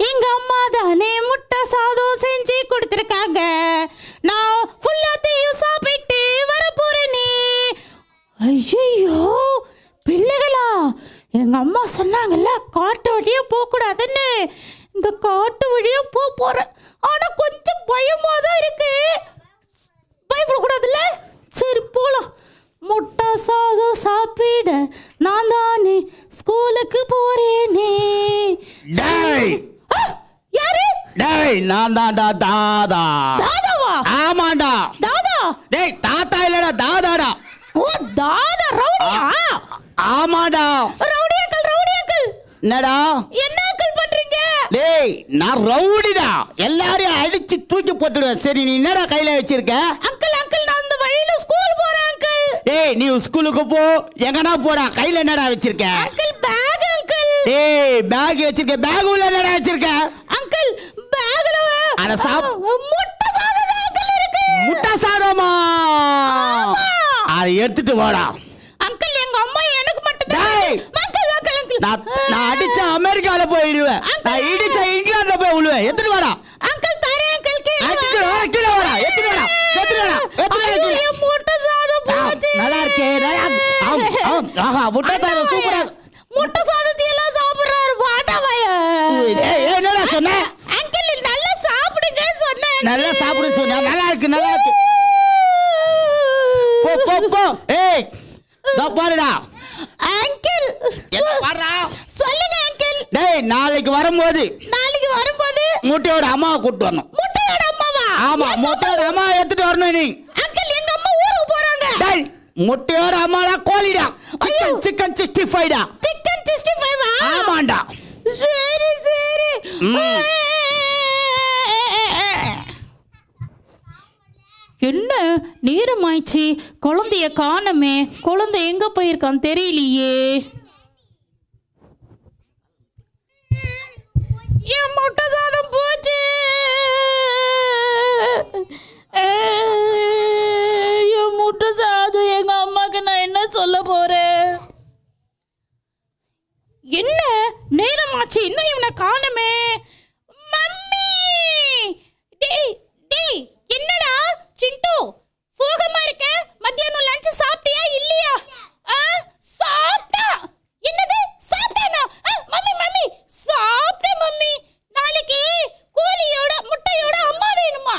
எங்க அம்மா தானே முட்டை சாதம் செஞ்சு கொடுத்துருக்காங்க. நான் ஃபுல்லாத்தையும் சாப்பிட்டு வர போறேனே. ஐயோ பிள்ளைகளா, எங்க அம்மா சொன்னாங்கல்ல காட்டு வழியா போக கூடாதுன்னு. இந்த காட்டு வழியா போறேன், ஆனா கொஞ்சம் பயமா தான் இருக்கு. பயப்படக்கூடாதுல்ல? சரி போலாம். முட்டை சாதம் சாப்பிட நான் தானே ஸ்கூலுக்கு போறேனே. யாரு? டேய், நான் தான்டா தாதா. தாதாவா? ஆமாண்டா. தாதா? டேய், தாத்தா இல்லடா, தாதாடா. ஓ தாதா, ரவுடியா? ஆமாடா. Rowdy uncle, rowdy uncle. என்னடா என்ன அங்கிள் பண்றீங்க? டேய், நான் ரவுடிடா, எல்லாரையும் அடிச்சு தூக்கி போட்டுடுவேன். சரி, நீ என்னடா கையில வச்சிருக்க? அங்கிள் அங்கிள், நான் அந்த வழியில ஸ்கூல் போறேன் அங்கிள். டேய், டேய் நீ ஸ்கூலுக்கு போ, எங்கனா போடா. கையில என்னடா வச்சிருக்க? Uncle bag uncle. டேய் பேக் வச்சிருக்க, பேக் உள்ள என்னடா வச்சிருக்க? அங்கிள் பேக்ல அட முட்டை சாதம் அங்கிள் இருக்கு. முட்டை சாதமா? அதை எடுத்துட்டு வாடா. அங்கிள் எங்க அம்மா எனக்கு மட்டும் டேய் அங்கிள் அங்கிள் அங்கிள் நான் அடிச்ச அமெரிக்கால போயிடுவேன், நான் இடிச்ச இங்கிலாந்துல போய் விழுவேன். எடுத்துட்டு வாடா. அங்கிள் தரேன் அங்கிள். எடுத்துட்டு வாடா, கீழ வாடா. எடுத்துட்டு வாடா, எடுத்துட்டு வாடா, எடுத்துட்டு வாடா. முட்டை சாதம் போச்சு. நல்லா இருக்கே. ஆஹா முட்டை சாதம் சூப்பரா. முட்டை சாதத்தை எல்லாம் சாப்பிடுறாரு. வாடா வாயா. ஏய் என்னடா சொன்ன? அங்கிள் நல்லா சாப்பிடுங்க சொன்னேன். நல்லா சாப்பிடு சொன்னா. நல்லா இருக்கு, நல்லா இருக்கு. போ போ போ. ஏய் தா பாருடா அங்கிள். என்ன பாறா? சொல்லுங்க அங்கிள். டேய் நாளைக்கு வரும்போது முட்டையோட அம்மாவை கூட்டி வரணும். முட்டையோட அம்மாவா? ஆமா, முட்டையோட அம்மா எடுத்துட்டு வரணும் நீ. அங்கிள் எங்க அம்மா ஊருக்கு போறாங்க. டேய் முட்டையோட அம்மாடா கோழிடா. சிக்கன் 65 டா. சிக்கன் 65 ஆ? ஆமாண்டா. சரி சரி. என்ன நேரமாயிடுச்சு, குழந்தைய காணமே. குழந்தை எங்க போயிருக்கான்னு தெரியலையே. என் முட்டை சாதம் போச்சு. என் முட்டை சாதம் எங்க அம்மாக்கு நான் என்ன சொல்ல போறேன்? என்ன நேரமாச்சு, இன்னும் இவனை காணமே. மம்மி டேய் டேய் என்னடா சிண்டு சோகமா இருக்க? மத்தியானம் லஞ்ச் சாப்பிட்டியா இல்லையா? சாப்பிட்டா. என்னது சாப்பிட்டேனா? மம்மி மம்மி சாப்பிட்டேன் மம்மி. நாளைக்கு கோழியோட முட்டையோட அம்மா வேணுமா?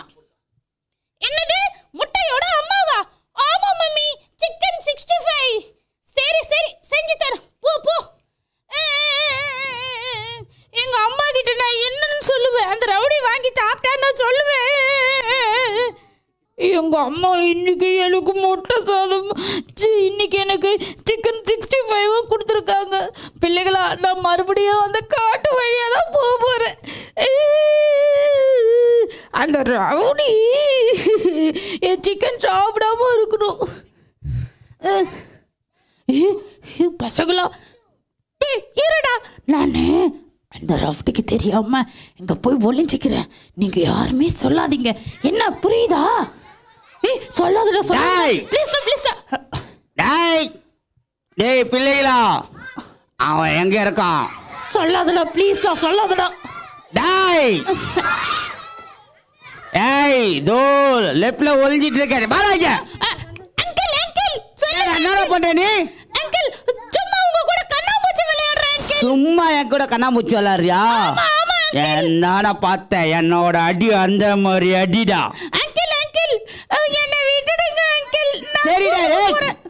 என்னது முட்டையோட அம்மாவா? ஆமா மம்மி, சிக்கன் 65. சரி சரி செஞ்சு தரேன், போ போ. எங்க அம்மா கிட்ட நான் என்னன்னு சொல்லுவேன்? அந்த ரவுடி வாங்கி சாப்பிட்டான்னு சொல்லுவேன். எங்க அம்மா இன்னைக்கு எனக்கு முட்டை சாதம், இன்னைக்கு எனக்கு சிக்கன் 65 கொடுத்துருக்காங்க. பிள்ளைகளா நான் மறுபடியும் அந்த காட்டு வழியாக தான் போக போகிறேன். அந்த ரவுடி என் சிக்கன் சாப்பிடாம இருக்கணும். பசங்களா இருடா, நான் அந்த ரவுடிக்கு தெரியாம இங்க போய் ஒளிஞ்சிக்கிறேன். நீங்க யாருமே சொல்லாதீங்க, என்ன புரியுதா? சொல்லாதடா சொல்லாத. டேய் டேய் பிள்ளைகளா, அவன் எங்க இருக்கான்? சொல்லாதடா ப்ளீஸ்டா, சொல்லாதடா. டேய் ஏய் தோ லெஃப்ட்ல ஒளிஞ்சிட்டு இருக்க. பாருங்க அங்கிள் அங்கிள் சொல்லுங்க. என்ன பண்ற நீ? அங்கிள் சும்மா உங்க கூட கண்ணாமூச்சி விளையாடுறேன் அங்கிள். சும்மா என் கூட கண்ணாமூச்சி விளையாடுறியா? என்னடா பார்த்த, என்னோட அடி அந்த மாதிரி அடிடா. அங்கிள் அங்கிள் என்ன விட்டுடுங்க அங்கிள். சரி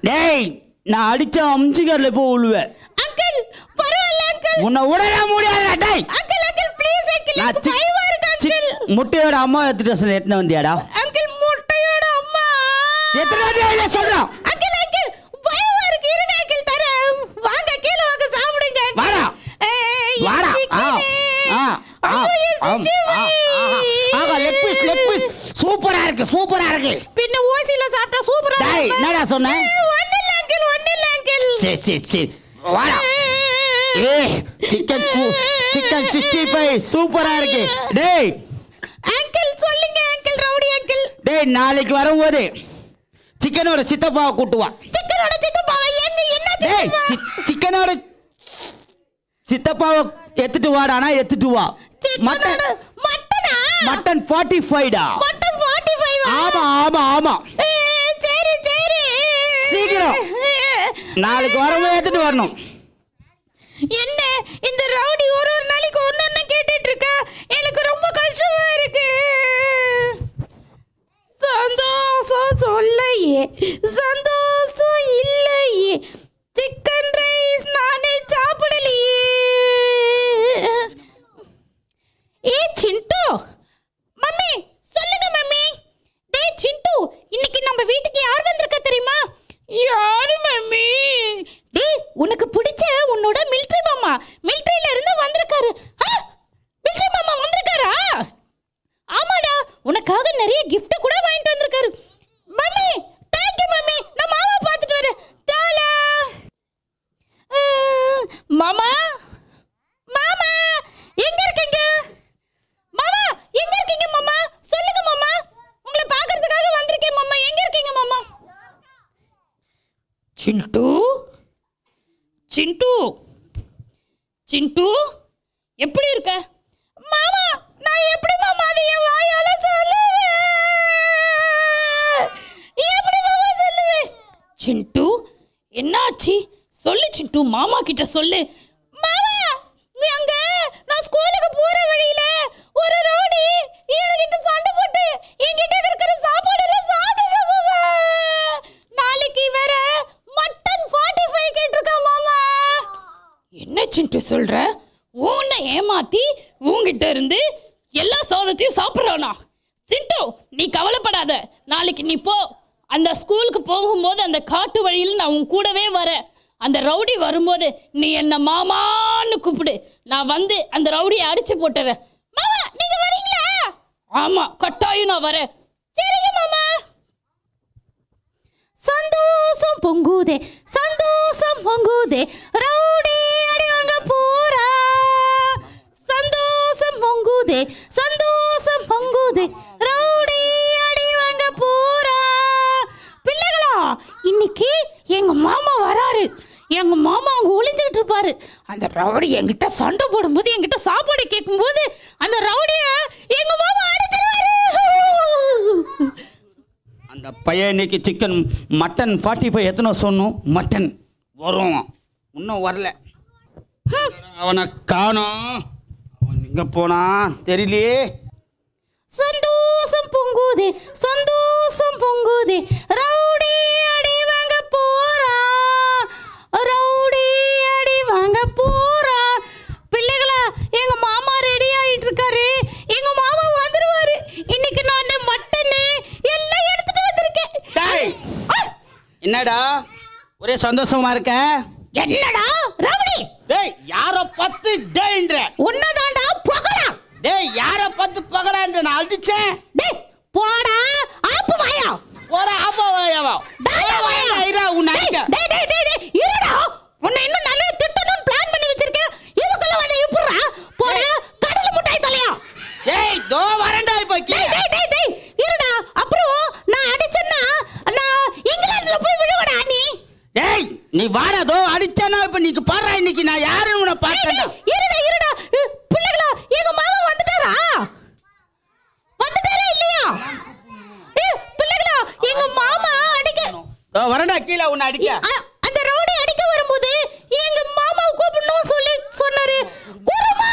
டேய் நான் அடிச்ச அம்சிகர்ல போய் விழுவேன். அங்கிள் பரவாயில்லை அங்கிள். உன்னை விடவே முடியாது. டேய் அங்கிள் அங்கிள் ப்ளீஸ் அங்கிள், எனக்கு பயமா இருக்கு அங்கிள். முட்டையோட அம்மா எடுத்துட்டு சொல்ல எத்தனை வந்தியாடா? அங்கிள் முட்டையோட அம்மா எத்தனை வந்தியா சொல்றோம்? அங்கிள் அங்கிள் பயமா இருக்கு, இருங்க அங்கிள் தரேன். வாங்க கீழே வாங்க சாப்பிடுங்க. வாடா வாடா. லெக் பீஸ் சூப்பரா இருக்கு, சூப்பரா இருக்கு. பின்ன ஓசில சாப்பிட்டா சூப்பரா இருக்கு. டேய் என்னடா சொன்ன? ஒண்ணு இல்ல அங்கிள், ஒண்ணு இல்ல அங்கிள். சரி சரி சரி வாடா. சிக்கன் 65 சூப்பரா இருக்கு. டேய் அங்கிள் சொல்லுங்க அங்கிள், ரவுடி அங்கிள். டேய் நாளைக்கு வரும்போது சிக்கனோட சித்தப்பாவை கூட்டுவா. சிக்கனோட சித்தப்பாவை என்ன? டேய் சிக்கனோட சித்தப்பாவை எடுத்துட்டு வாடானா, எடுத்துட்டு வா. மட்டனா? மட்டன் 45 டா. மட்டன் 45. ஆமா ஆமா ஆமா. சரி சரி சீக்கிரம் நாளைக்கு வரும்போது எடுத்துட்டு வரணும். என்ன இந்த ரவுடி ஒரு நாளைக்கு ஒன்னொன்னு கேட்டுட்டு இருக்கா? எனக்கு ரொம்ப கஷ்டமா இருக்கு. சந்தோஷம் சொல்லையே, சந்தோஷம் இல்லையே, சிக்கன் ரைஸ் நானே சாப்பிடலையே. சிண்டு மம்மி சொல்லுங்க மம்மி. டேய் சிண்டு, இன்னைக்கு நம்ம வீட்டுக்கு யார் வந்திருக்கா தெரியுமா? யாரு மம்மி? டேய் உனக்கு பிடிச்ச உன்னோட மிலிட்டரி மாமா, மிலிட்டரியில இருந்து வந்திருக்காரு. மிலிட்டரி மாமா வந்திருக்காரா? ஆமாடா, உனக்காக நிறைய gift கூட வாங்கிட்டு வந்திருக்காரு. மம்மி தேங்க் யூ மம்மி, நான் சிண்டு சிண்டு சிண்டு எப்படி இருக்க? மாமா நான் எப்படி மாமா அதை என் வாயால சொல்லுவேன்? எப்படி மாமா சொல்லுவேன்? சிண்டு என்னாச்சு சொல்லு சிண்டு, மாமா கிட்ட சொல்லு. மாமா அங்க நான் ஸ்கூலுக்கு போற வழியில ஒரு ரவுடி என்கிட்ட சண்டை போட்டு என்கிட்ட இருக்கிற சாப்பாடு எல்லாம் சாப்பிடுறேன் மாமா. நாளைக்கு வேற மட்டன் 45 கேட்டிருக்கேன் மாமா. என்ன சிண்டு சொல்ற? உன்னை ஏமாத்தி உன்கிட்ட இருந்து எல்லா சோதத்தையும் சாப்பிட்றானா? சிண்டு நீ கவலைப்படாத, நாளைக்கு நீ போ. அந்த ஸ்கூலுக்கு போகும்போது அந்த காட்டு வழியில் நான் உன் கூடவே வரேன். அந்த ரவுடி வரும்போது நீ என்ன மாமான்னு கூப்பிடு. நான் வந்து அந்த ரவுடியை அடிச்சு போட்டுறேன். மாமா நீங்க வரீங்களா? ஆமா கட்டாயம் நான் வரேன். சரிங்க மாமா. சந்தோஷம் பொங்குதே சந்தோஷம் பொங்குதே ரவுடி அடி வாங்க போறா. சந்தோஷம் பொங்குதே சந்தோஷம் பொங்குதே ரவுடி அடி வாங்க போறா. பிள்ளைகளா இன்னைக்கு எங்க மாமா வராரு. எங்க மாமா அங்க ஒளிஞ்சுட்டு இருப்பாரு. அந்த ரவுடி என்கிட்ட சண்டை போடும்போது என்கிட்ட சாப்பாடு கேட்கும்போது அந்த ரவுடிய எங்க மாமா அடிச்சிருவாரு. அந்த பையன் இன்னைக்கு சிக்கன் மட்டன் 45 எத்தனை சொன்னோம்? மட்டன் வரும், இன்னும் வரல. அவனை காணோம். அவன் எங்க போனா தெரியலையே. சந்தோஷம் பொங்குதே சந்தோஷம் பொங்குதே ரவுடி அடி வாங்க போறா. ரவுடி அடி வாங்க போறா. பிள்ளைகளா எங்க மாமா ரெடி ஆயிட்டு இருக்காரு. எங்க மாமா வந்துருவாரு. இன்னைக்கு நான் மட்டன் எல்லாம் எடுத்துட்டு வந்திருக்கேன். என்னடா ஒரே சந்தோஷமா இருக்க? என்னடா ரவுடி? டேய் யார பத்து டேய்ன்ற? உன்னதாண்டா பகடா. டேய் யார பத்து பகடான்ற? நான் அடிச்சேன். டேய் போடா ஆப்பு வாயா. போடா ஆப்பு வாயாவா? டேய் வாயா ஐரா உன்னை அடிக்க. டேய் டேய் டேய் டேய் இருடா. உன்னை இன்னும் நல்ல திட்டணும்னு பிளான் பண்ணி வச்சிருக்கேன். இதுக்குள்ள வந்து இப்பறா போடா கடல முட்டாய் தலையா. டேய் தோ வரண்டா இப்ப கீழ. டேய் டேய் டேய் இருடா. அப்புறம் நான் அடிச்சேன்னா நான் இங்கிலாந்துல போய் விழுவடா நீ. டேய் நீ வாடா தோ அடிச்சேனா இப்ப நீக்கு பாறா இன்னைக்கு நான் யாருன்னு உன்னை பார்த்தேன்டா. இருடா இருடா. பிள்ளைகளா எங்க மாமா வந்துட்டாரா? வந்துட்டாரா இல்லையா? பிள்ளைகளா எங்க மாமா அடிக்க தோ வரண்டா கீழ உன்னை அடிக்க. அந்த ரவுடி அடிக்க வரும்போது எங்க மாமாவை கூப்பிடணும்னு சொல்லி சொன்னாரு. குருமா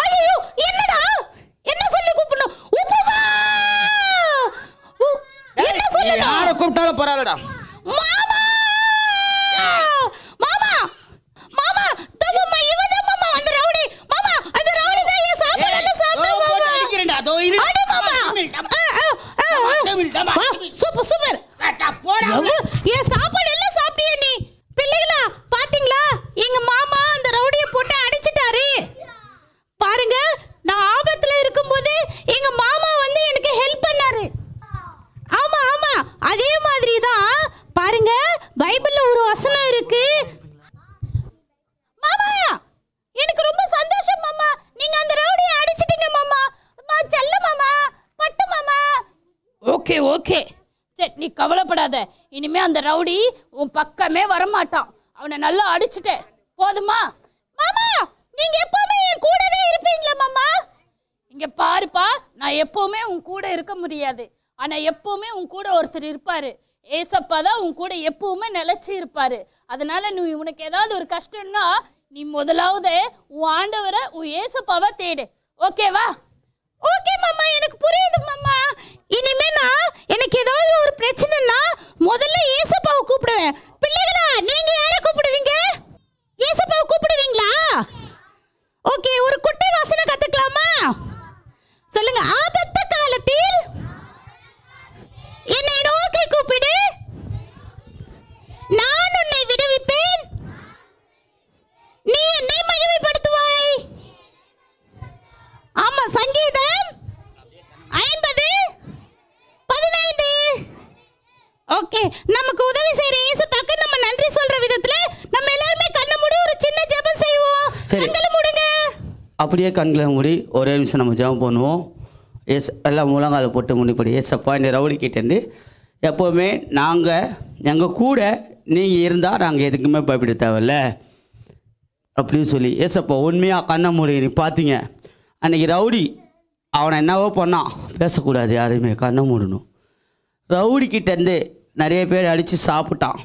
ஐயோ என்னடா என்ன சொல்லி கூப்பிடணும்? உப்புமா என்ன சொல்லணும்? யார கூப்பிட்டாலும் பரவாயில்லடா. மாமா மாமா மாமா தம்மா இவன் மாமா அந்த ரவுடி. மாமா அந்த ரவுடி தான் ஏன் சாப்பாடு எல்லாம் சாப்பிட்டு மாமா அடிக்கிறேன்டா. தோ இரு. அடி மாமா. Super super. போடா. ஏன் சாப்பாடு எல்லாம் சாப்பிட்டியே நீ? பிள்ளைகளா பாத்தீங்களா எங்க மாமா அந்த ரவுடியை போட்டு அடிச்சிட்டாரு. பாருங்க நான் ஆபத்துல இருக்கும்போது எங்க மாமா வந்து எனக்கு ஹெல்ப் பண்ணாரு. ஆமா ஆமா அதே மாதிரி தான் பாருங்க பைபிள்ல ஒரு வசனம் இருக்கு. மாமா எனக்கு ரொம்ப சந்தோஷம் மாமா. நீங்க அந்த ரவுடியை அடிச்சிட்டீங்க மாமா. செல்ல மாமா பட்டு மாமா. ஓகே ஓகே சரி நீ கவலைப்படாத. இனிமே அந்த ரவுடி உன் பக்கமே வரமாட்டான். அவனை நல்லா அடிச்சுட்டேன் போதுமா? மாமா நீங்க எப்பவுமே என் கூடவே இருப்பீங்களா மாமா? இங்க பாருப்பா நான் எப்பவுமே உன் கூட இருக்க முடியாது. ஆனா எப்பவுமே உன் கூட ஒருத்தர் இருப்பாரு. ஏசப்பா தான் உன் கூட எப்பவுமே நிலைச்சு இருப்பாரு. அதனால நீ உனக்கு ஏதாவது ஒரு கஷ்டம்னா நீ முதலாவது உன் ஆண்டவரை உன் ஏசப்பாவை தேடு. ஓகேவா? ஓகே மாமா எனக்கு புரியுது மாமா. இனிமே நான் எனக்கு ஏதாவது ஒரு பிரச்சனைனா முதல்ல ஏசப்பாவை கூப்பிடுவேன். பிள்ளைகளா நீங்க யாரை கூப்பிடுவீங்க? ஏசப்பாவை கூப்பிடுவீங்களா? ஓகே ஒரு குட்டி வாசனை கத்துக்கலாமா? சொல்லுங்க. ஆபத்து காலத்தில் என்னை நோக்கி கூப்பிடு, நான் உன்னை விடுவிப்பேன், நீ என்னை மகிமைப்படுத்துவாய். ஆமா சங்கீதம் 50:15. ஓகே நமக்கு உதவி செய்யற இயேசுவுக்கு நம்ம நன்றி சொல்ற விதத்துல நம்ம எல்லாரும் கண்ணை மூடி ஒரு சின்ன ஜெபம் செய்வோம். கண்களை மூடுங்க. அப்படியே கண்களை மூடி ஒரே நிமிஷம் நம்ம ஜெபம் பண்ணுவோம். எல்லாம் முழங்கால போட்டு முன்னிப்படி ஏசப்பா இந்த ரவுடி கிட்டேருந்து எப்போவுமே நாங்கள் எங்கள் கூட நீங்கள் இருந்தால் நாங்கள் எதுக்குமே பயப்பட தேவையில்ல அப்படின்னு சொல்லி ஏசப்பா உண்மையாக கண்ண மூடி நீ பார்த்தீங்க. அன்றைக்கி ரவுடி அவனை என்னவோ பண்ணான், பேசக்கூடாது யாரையுமே, கண்ணை மூடணும். ரவுடிக்கிட்டேருந்து நிறைய பேர் அடித்து சாப்பிட்டான்.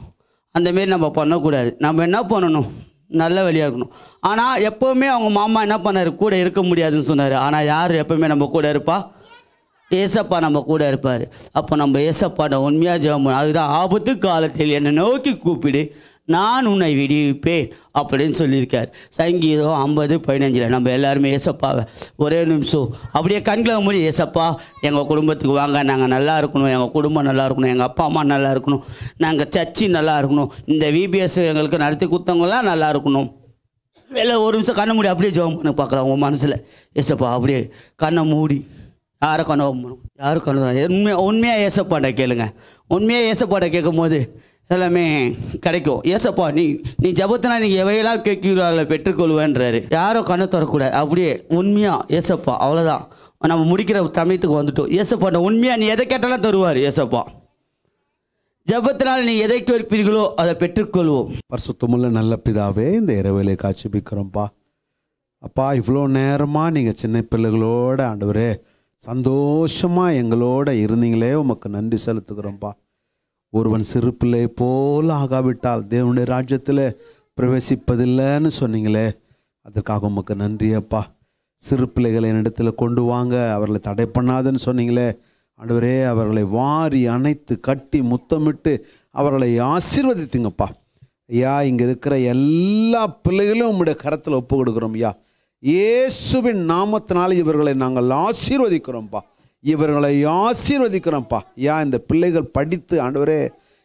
அந்தமாரி நம்ம பண்ணக்கூடாது. நம்ம என்ன பண்ணணும், நல்ல வழியாக இருக்கணும். ஆனால் எப்போவுமே அவங்க மாமா என்ன பண்ணார், கூட இருக்க முடியாதுன்னு சொன்னார். ஆனால் யார் எப்போவுமே நம்ம கூட இருப்பா, ஏசப்பா நம்ம கூட இருப்பார். அப்போ நம்ம ஏசப்பாட்ட உண்மையாக ஜெபம் பண்ணணும். அதுதான் ஆபத்து காலத்தில் என்னை நோக்கி கூப்பிடு நான் உன்னை விடுவிப்பேன் அப்படின்னு சொல்லியிருக்கார். சங்கீதம் 50:15. நம்ம எல்லாருமே ஏசப்பாவை ஒரே நிமிஷம் அப்படியே கண்களை மூடி, ஏசப்பா எங்கள் குடும்பத்துக்கு வாங்க, நாங்கள் நல்லா இருக்கணும், எங்கள் குடும்பம் நல்லா இருக்கணும், எங்கள் அப்பா அம்மா நல்லா இருக்கணும், நாங்கள் சர்ச்சி நல்லா இருக்கணும், இந்த விபிஎஸ் எங்களுக்கு நடத்தி கொடுத்தவங்களாம் நல்லா இருக்கணும். எல்லாம் ஒரு நிமிஷம் கண்ணை மூடி அப்படியே ஜெபம் பண்ண பார்க்கலாம். உங்கள் மனசில் ஏசப்பா அப்படியே கண்ணை மூடி யாரை கனவு யாரும் கனவு உண்மையாக ஏசப்பாட்ட கேளுங்க. உண்மையாக ஏசப்பாட்ட கேட்கும் போது எல்லாமே கிடைக்கும். ஏசப்பா நீ ஜபத்தினா நீங்கள் எவையெல்லாம் கேட்கிறாள் பெற்றுக்கொள்வேன்றாரு. யாரும் கண்ணை தரக்கூடாது. அப்படியே உண்மையாக ஏசப்பா, அவ்வளோதான். நம்ம முடிக்கிற சமயத்துக்கு வந்துட்டோம். ஏசப்பாட்ட உண்மையாக நீ எதை கேட்டாலும் தருவார் ஏசப்பா. ஜபத்தினால் நீ எதை கேட்பீர்களோ அதை பெற்றுக்கொள்வோம். பரிசுத்தமுள்ள நல்ல பிதாவே, இந்த இரவேளை காட்சிப்பிக்கிறோம்ப்பா. அப்பா, இவ்வளோ நேரமாக நீங்கள் சின்ன பிள்ளைகளோட ஆண்டவரே சந்தோஷமாக எங்களோட இருந்தீங்களே, உமக்கு நன்றி செலுத்துக்கிறோம்ப்பா. ஒருவன் சிறு பிள்ளை போல் ஆகாவிட்டால் தேவனுடைய ராஜ்யத்தில் பிரவேசிப்பதில்லைன்னு சொன்னீங்களே, அதற்காக உமக்கு நன்றியப்பா. சிறு பிள்ளைகளை என்னிடத்தில் கொண்டு வாங்க, அவர்களை தடை பண்ணாதுன்னு சொன்னீங்களே ஆண்டவரே. அவர்களை வாரி அணைத்து கட்டி முத்தமிட்டு அவர்களை ஆசீர்வதித்துங்கப்பா. ஐயா, இங்கே இருக்கிற எல்லா பிள்ளைகளும் உங்களுடைய கரத்தில் ஒப்பு கொடுக்குறோம் ஐயா. இயேசுவின் நாமத்தினால இவர்களை நாங்கள் ஆசீர்வதிக்கிறோம்ப்பா, இவர்களை ஆசீர்வதிக்கிறோம்ப்பா. இந்த பிள்ளைகள் படித்து ஆண்டவரே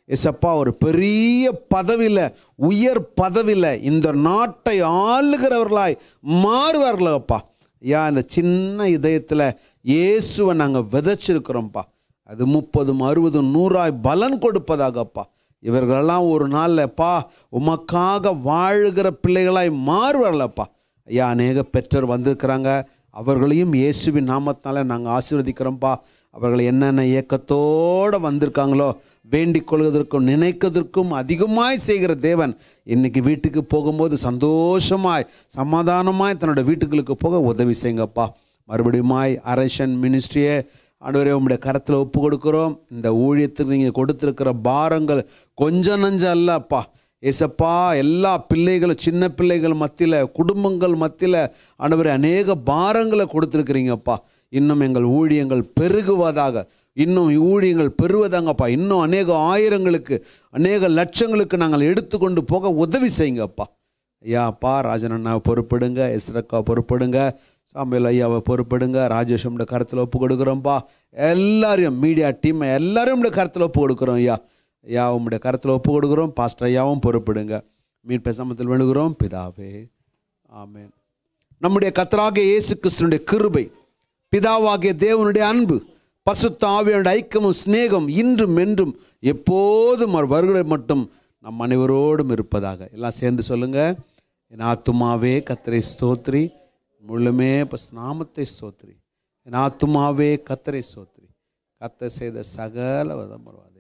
ஏசப்பா ஒரு பெரிய பதவியில், உயர் பதவியில் இந்த நாட்டை ஆளுகிறவர்களாய் மாறுவார்களப்பா. இந்த சின்ன இதயத்தில் இயேசுவை நாங்கள் விதைச்சிருக்கிறோம்ப்பா. அது 30, 60, 100 பலன் கொடுப்பதாகப்பா. இவர்களெல்லாம் ஒரு நாள்லப்பா உமக்காக வாழுகிற பிள்ளைகளாய் மாறுவார்களப்பா. அநேக பெற்றோர் வந்திருக்கிறாங்க, அவர்களையும் இயேசுவின் நாமத்தினால நாங்கள் ஆசீர்வதிக்கிறோம்ப்பா. அவர்கள் என்னென்ன ஏக்கத்தோடு வந்திருக்காங்களோ வேண்டிக் கொள்வதற்கும் நினைக்கிறதற்கும் அதிகமாய் செய்கிற தேவன் இன்றைக்கி வீட்டுக்கு போகும்போது சந்தோஷமாய் சமாதானமாய் தன்னோட வீட்டுகளுக்கு போக உதவி செய்யுங்கப்பா. மறுபடியுமாய் அரேஷன் மினிஸ்ட்ரியே ஆண்டவரே உங்களுடைய கரத்தில் ஒப்பு கொடுக்குறோம். இந்த ஊழியத்துக்கு நீங்கள் கொடுத்துருக்கிற பாரங்கள் கொஞ்சம் நஞ்சம் அல்லப்பா ஏசப்பா. எல்லா பிள்ளைகளும் சின்ன பிள்ளைகள் மத்தியில், குடும்பங்கள் மத்தியில் ஆண்டவரே அநேக பாரங்களை கொடுத்துருக்குறீங்கப்பா. இன்னும் எங்கள் ஊழியங்கள் பெருகுவதாக, இன்னும் ஊழியங்கள் பெறுவதாங்கப்பா. இன்னும் அநேக ஆயிரங்களுக்கு, அநேக லட்சங்களுக்கு நாங்கள் எடுத்துக்கொண்டு போக உதவி செய்யுங்கப்பா. ஐயாப்பா, ராஜன் அண்ணாவை பொறுப்படுங்க, எஸ்ரக்கா பொறுப்படுங்க, சாமியல் ஐயாவை பொறுப்படுங்க, ராஜேஷோட கருத்தில் ஒப்பு கொடுக்குறோம்ப்பா. எல்லாரையும் மீடியா டீமை எல்லாரையும் உடைய கருத்தில் ஒப்பு கொடுக்குறோம் ஐயா. உங்களுடைய கருத்தில் ஒப்பு கொடுக்குறோம். பாஸ்டர் ஐயாவும் பொறுப்படுங்க. மீட்பை சமத்தில் வேண்டுகிறோம் பிதாவே, ஆமேன். நம்முடைய கர்த்தராகிய இயேசு கிறிஸ்துவினுடைய கிருபை, பிதாவாகிய தேவனுடைய அன்பு, பரிசுத்த ஆவியானவருடைய ஐக்கியமும் சிநேகம் இன்றும் என்றும் எப்போதும் வருகிற மட்டும் நம் அனைவரோடும் இருப்பதாக. எல்லாம் சேர்ந்து சொல்லுங்க. என் ஆத்துமாவே கர்த்தரை ஸ்தோத்திரி, முழுமே நாமத்தை ஸ்தோத்திரி. என் ஆத்துமாவே கர்த்தரை ஸ்தோத்திரி, கர்த்தர் செய்த சகல வதம் வருவார்.